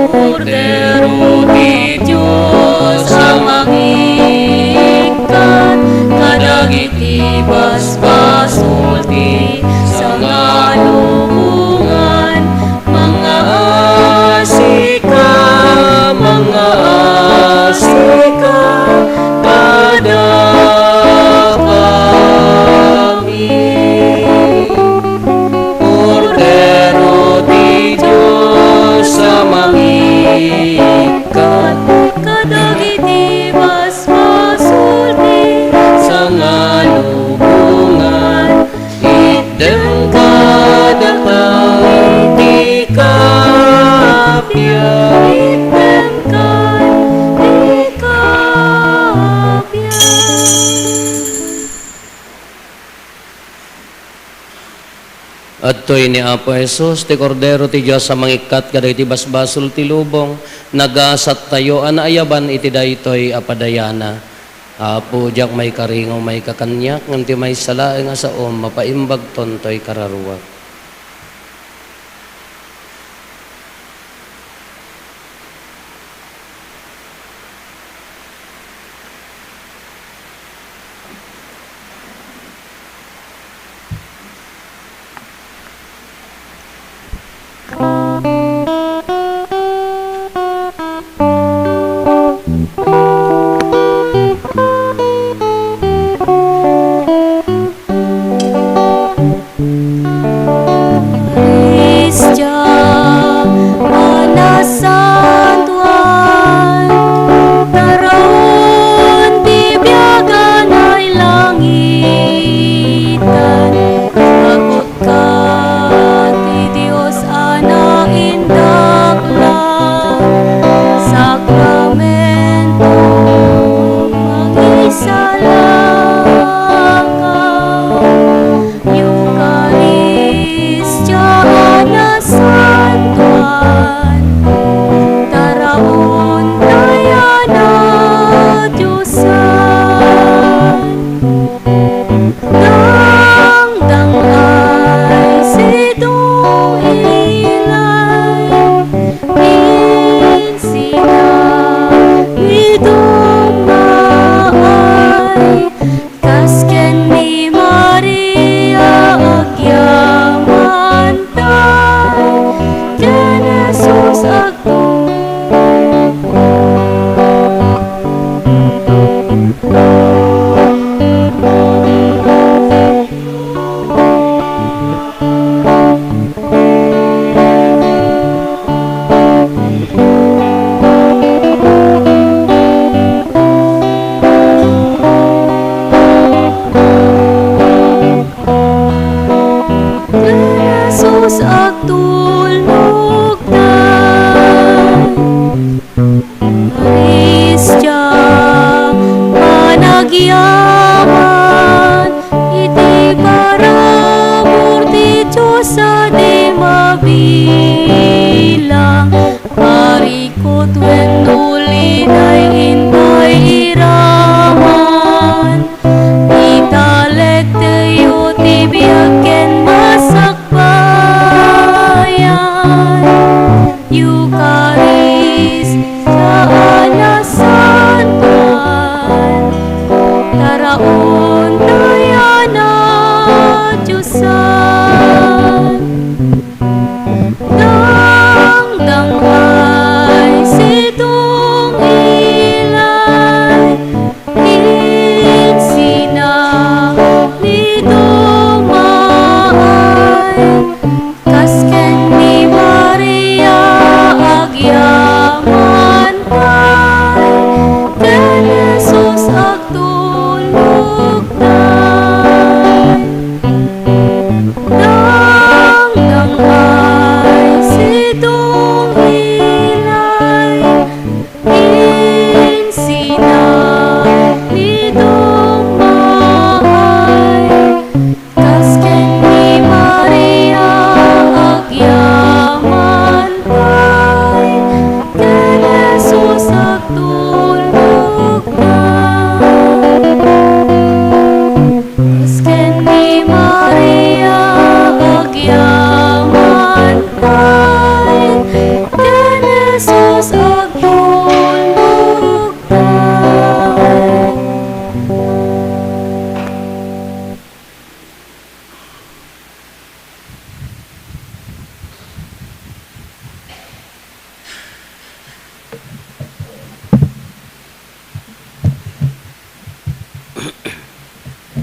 Cordero ti Diyos amang ikat kadagiti basbasulti sa ngalungan mga asika kada kami. Cordero ti Diyos amang ikat kadagiti basbasulti sa ngalungan idem kada iti kapya idem iti kapya. Adtoy ni Apo Jesus, ti Cordero ti Diyos sa mangikat kada iti basbasol ti lubong, nagasat tayo anaayaban iti daytoy apadayana. Apo jak may karingaw may kakanyak, ngam ti may sala nga sa mapaimbag tontoy kararuwag.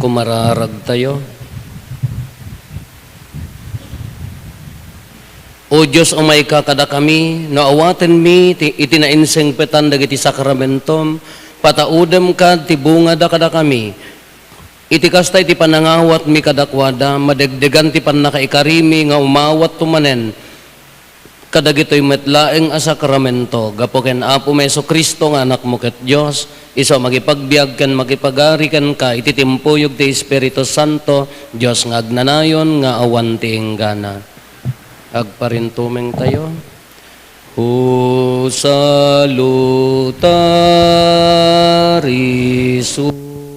kumararag tayo. O Diyos, umay ka kada kami, naawaten mi, itinainsenpetan dagiti sakramentom, pataudem ka, tibunga da kada kami, iti kasta iti panangawat mi kadakwada, madegdegan ti panakaikarimi, nga umawat tumanen, kadagito'y metlaeng a sakramento, gapo ken Apo Meso Kristo nga anak mo ket Diyos, iso magipagbiag ken magipagari ken ka, iti timpuyog ti Espiritu Santo, Diyos nga agnanayon nga awan ti enggana. Agparintumeng tayo. O salutari susti.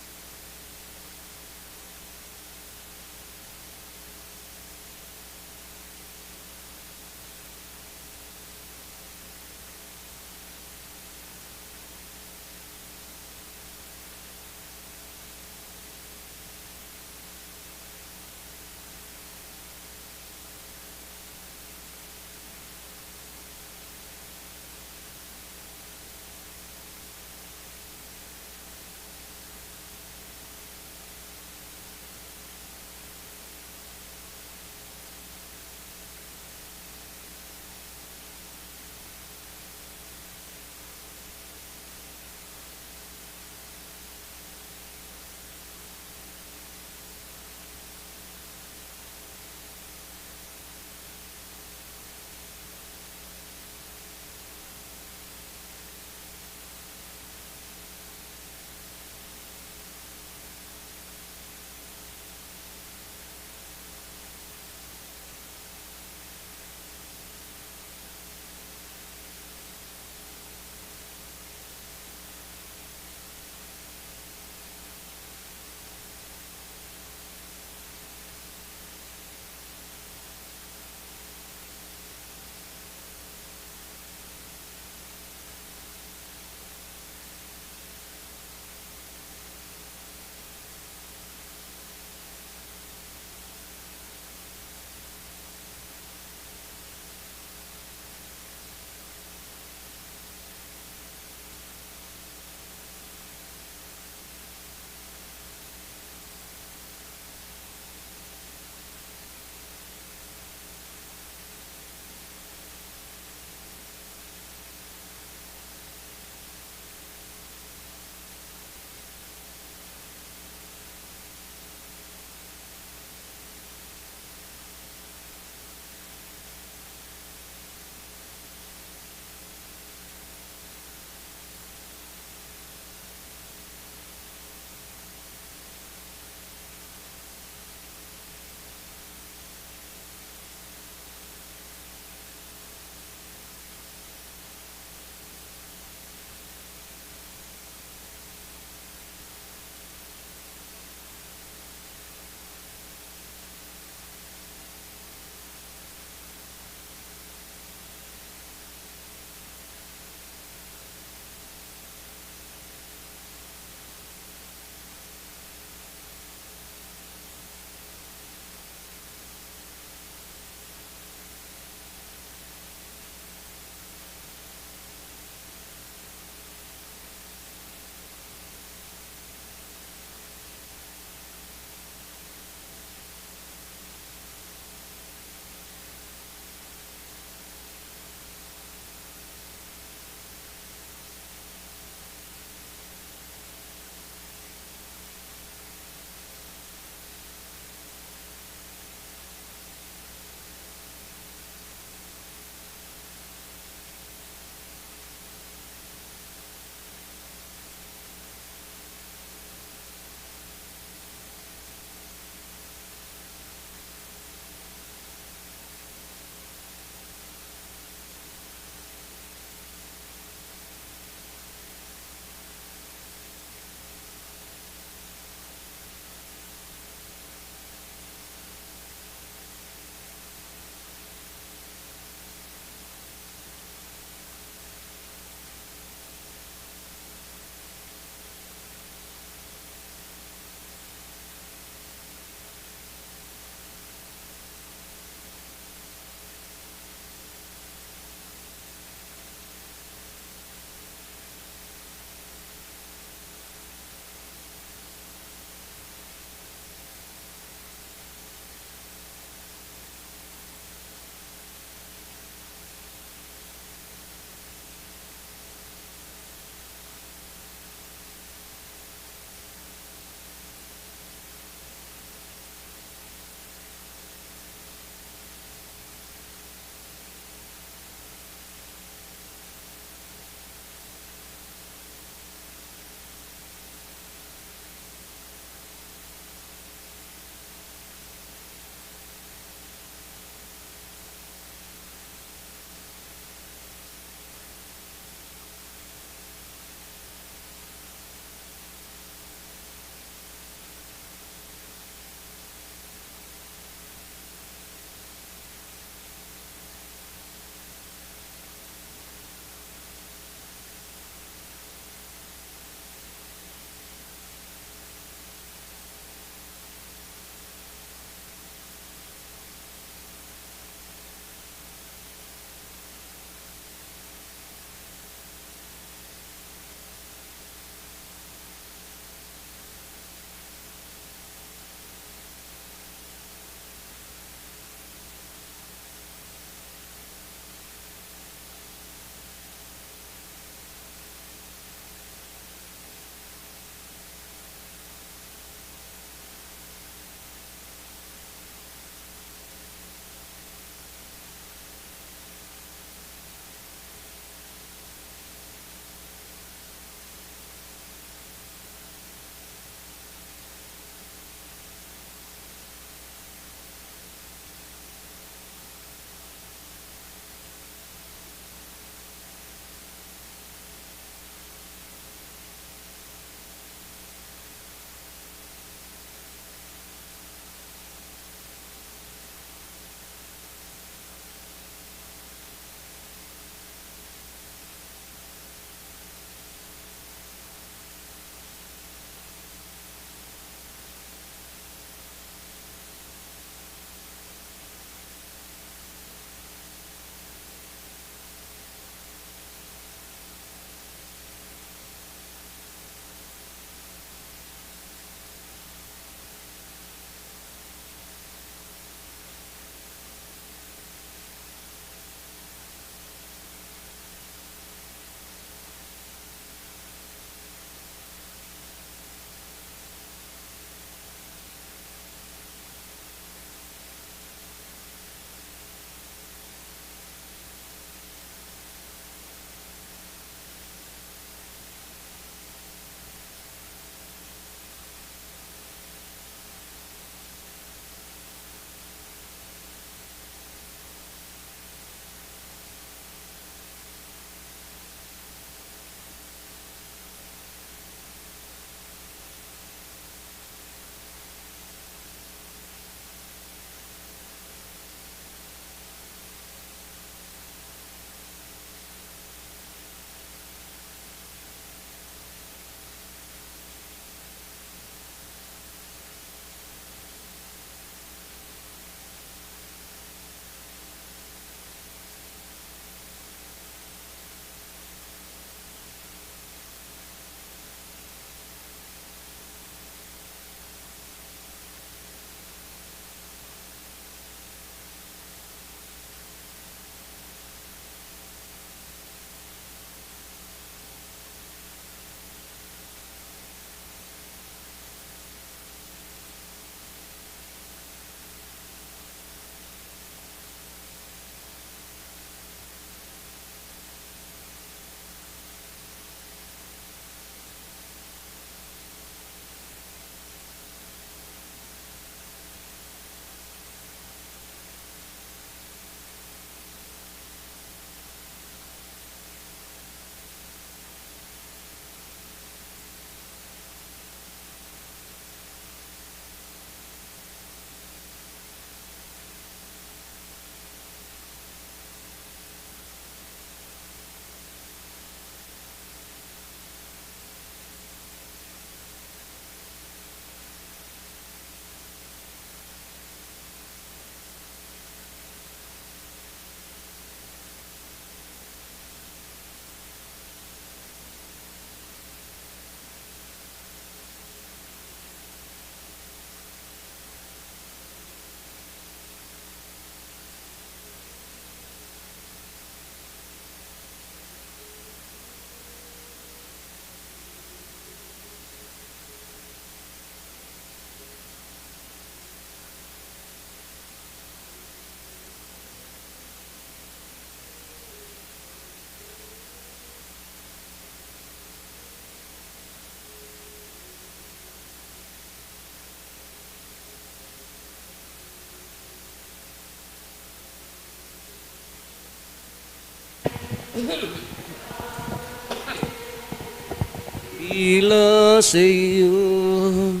Ila sa iyo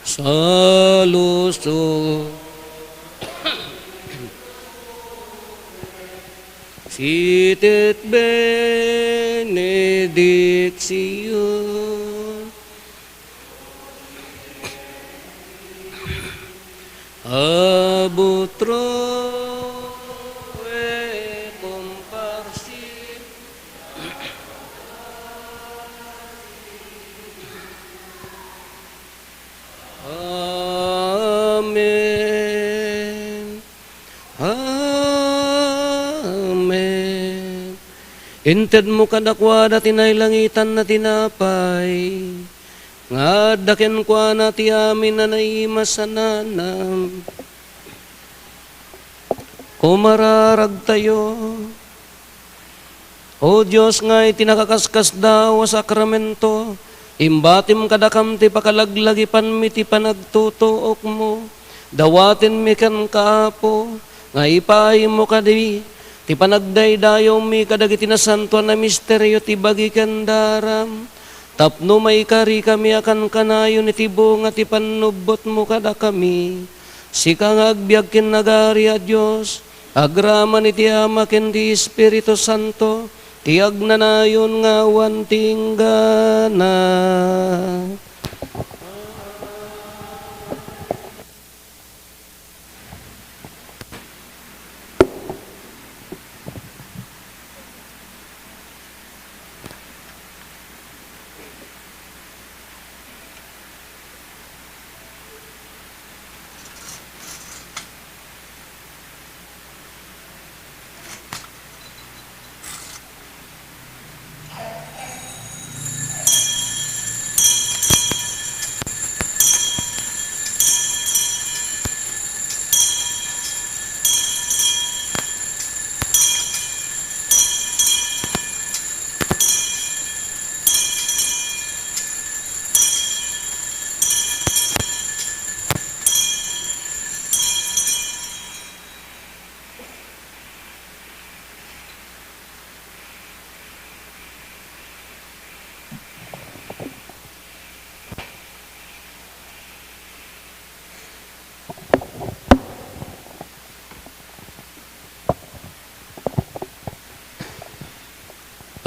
sa lustro Sitet benediction Abutro e comparsi Amen. Amen. Inted mo kadakwada tinay langitan na tinapay, nga daken kwa na ti amin na naimasananam. Kumararag tayo, O Diyos nga itinakakaskas daw sa sakramento, imbatim kadakam ti pakalaglagipan mi ti panagtutuok mo, dawatin mi kan kaapo, nga ipay mo kadi, ti panagdaydayaw mi kadagiti na santo na misteryo ti bagikan daram, tapno may kari kami akan kanayon iti bunga ti panubot mo kada kami, sikang agbyag kin nagari a Diyos, agraman iti Ama ken ti Espiritu Santo, tiag na nayon nga wantinggana.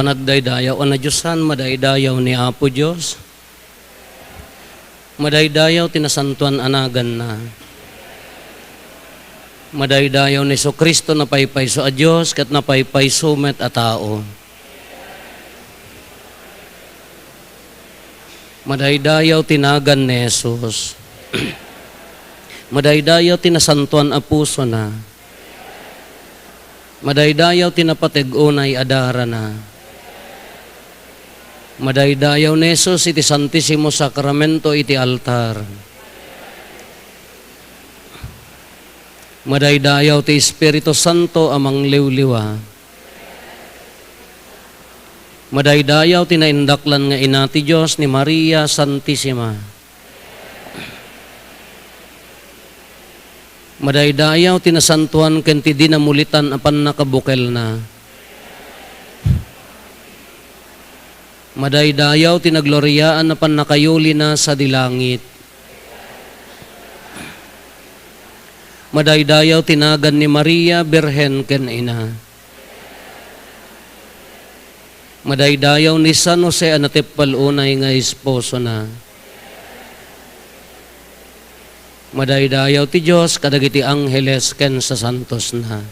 Panagdaydayaw na Diyosan, madaydayaw ni Apo Diyos. Madaydayaw tinasantuan anagan na. Madaydayaw ni Kristo na paypayso a Diyos kat na paypayso met a tao. Madaydayaw tinagan ni Jesus. Madaydayaw tinasantuan a puso na. Madaydayaw tinapatig-unay adara na. Madaydayaw ni Jesus iti Santissimo Sacramento iti altar. Madaydayaw ti Espiritu Santo amang liwliwa. Madaydayaw ti naindaklan nga ina ti Diyos ni Maria Santissima. Madaydayaw ti nasantuan ken ti dinamulitan apan nakabukel na. Madaydayaw tinagloriaan na panakayuli na sa dilangit. Madaydayaw tinagan ni Maria Birhen ken ina. Madaydayaw ni San Jose anatipal unay nga esposo na. Madaydayaw ti Diyos kadagiti angheles ken sa santos na.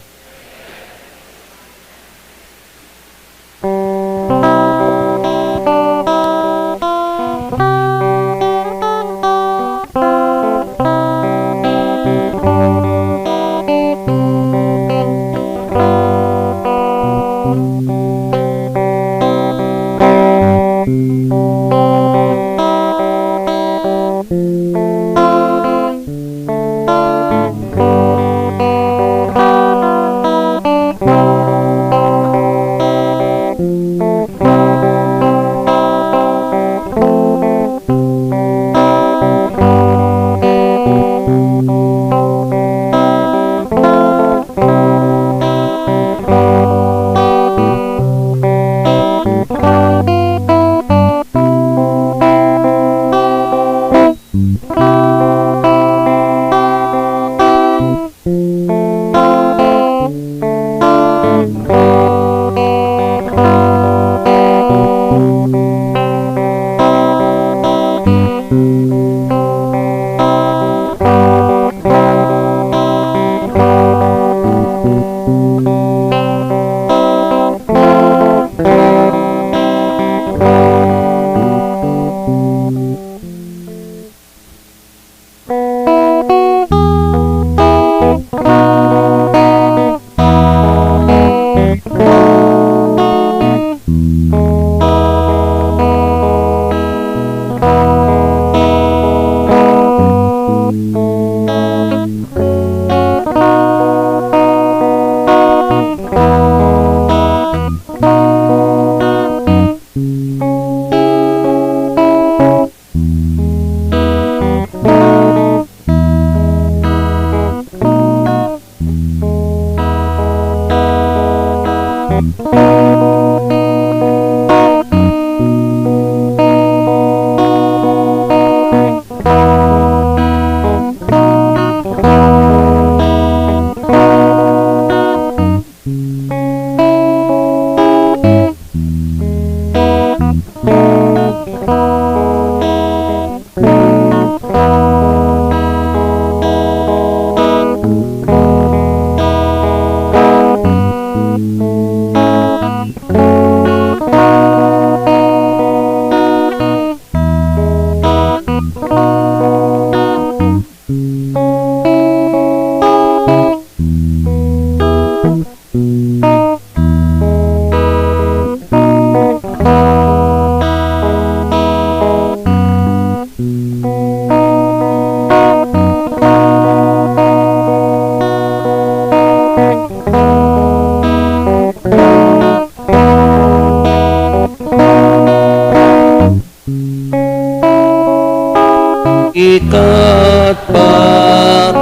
sikat pakataya.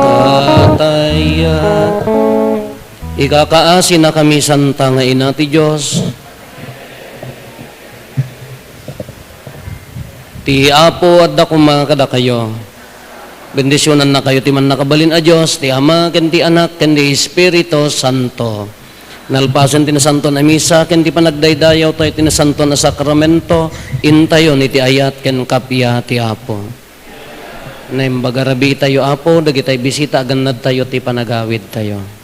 Ikakaasi na kami santa nga ina ti Diyos. Ti Apo at dako mga kada kayo. Bendisyonan na kayo ti man nakabalin a Diyos, ti Ama, ken ti Anak, ken ti Espiritu Santo. Nalpasan ti na santo na misa, ken ti panagdaydayaw tayo ti na santo na sakramento, intayon iti ayat ken kapya ti Apo. Naimbagarabi tayo Apo, dagitay bisita, ganad tayo ti panagawid tayo.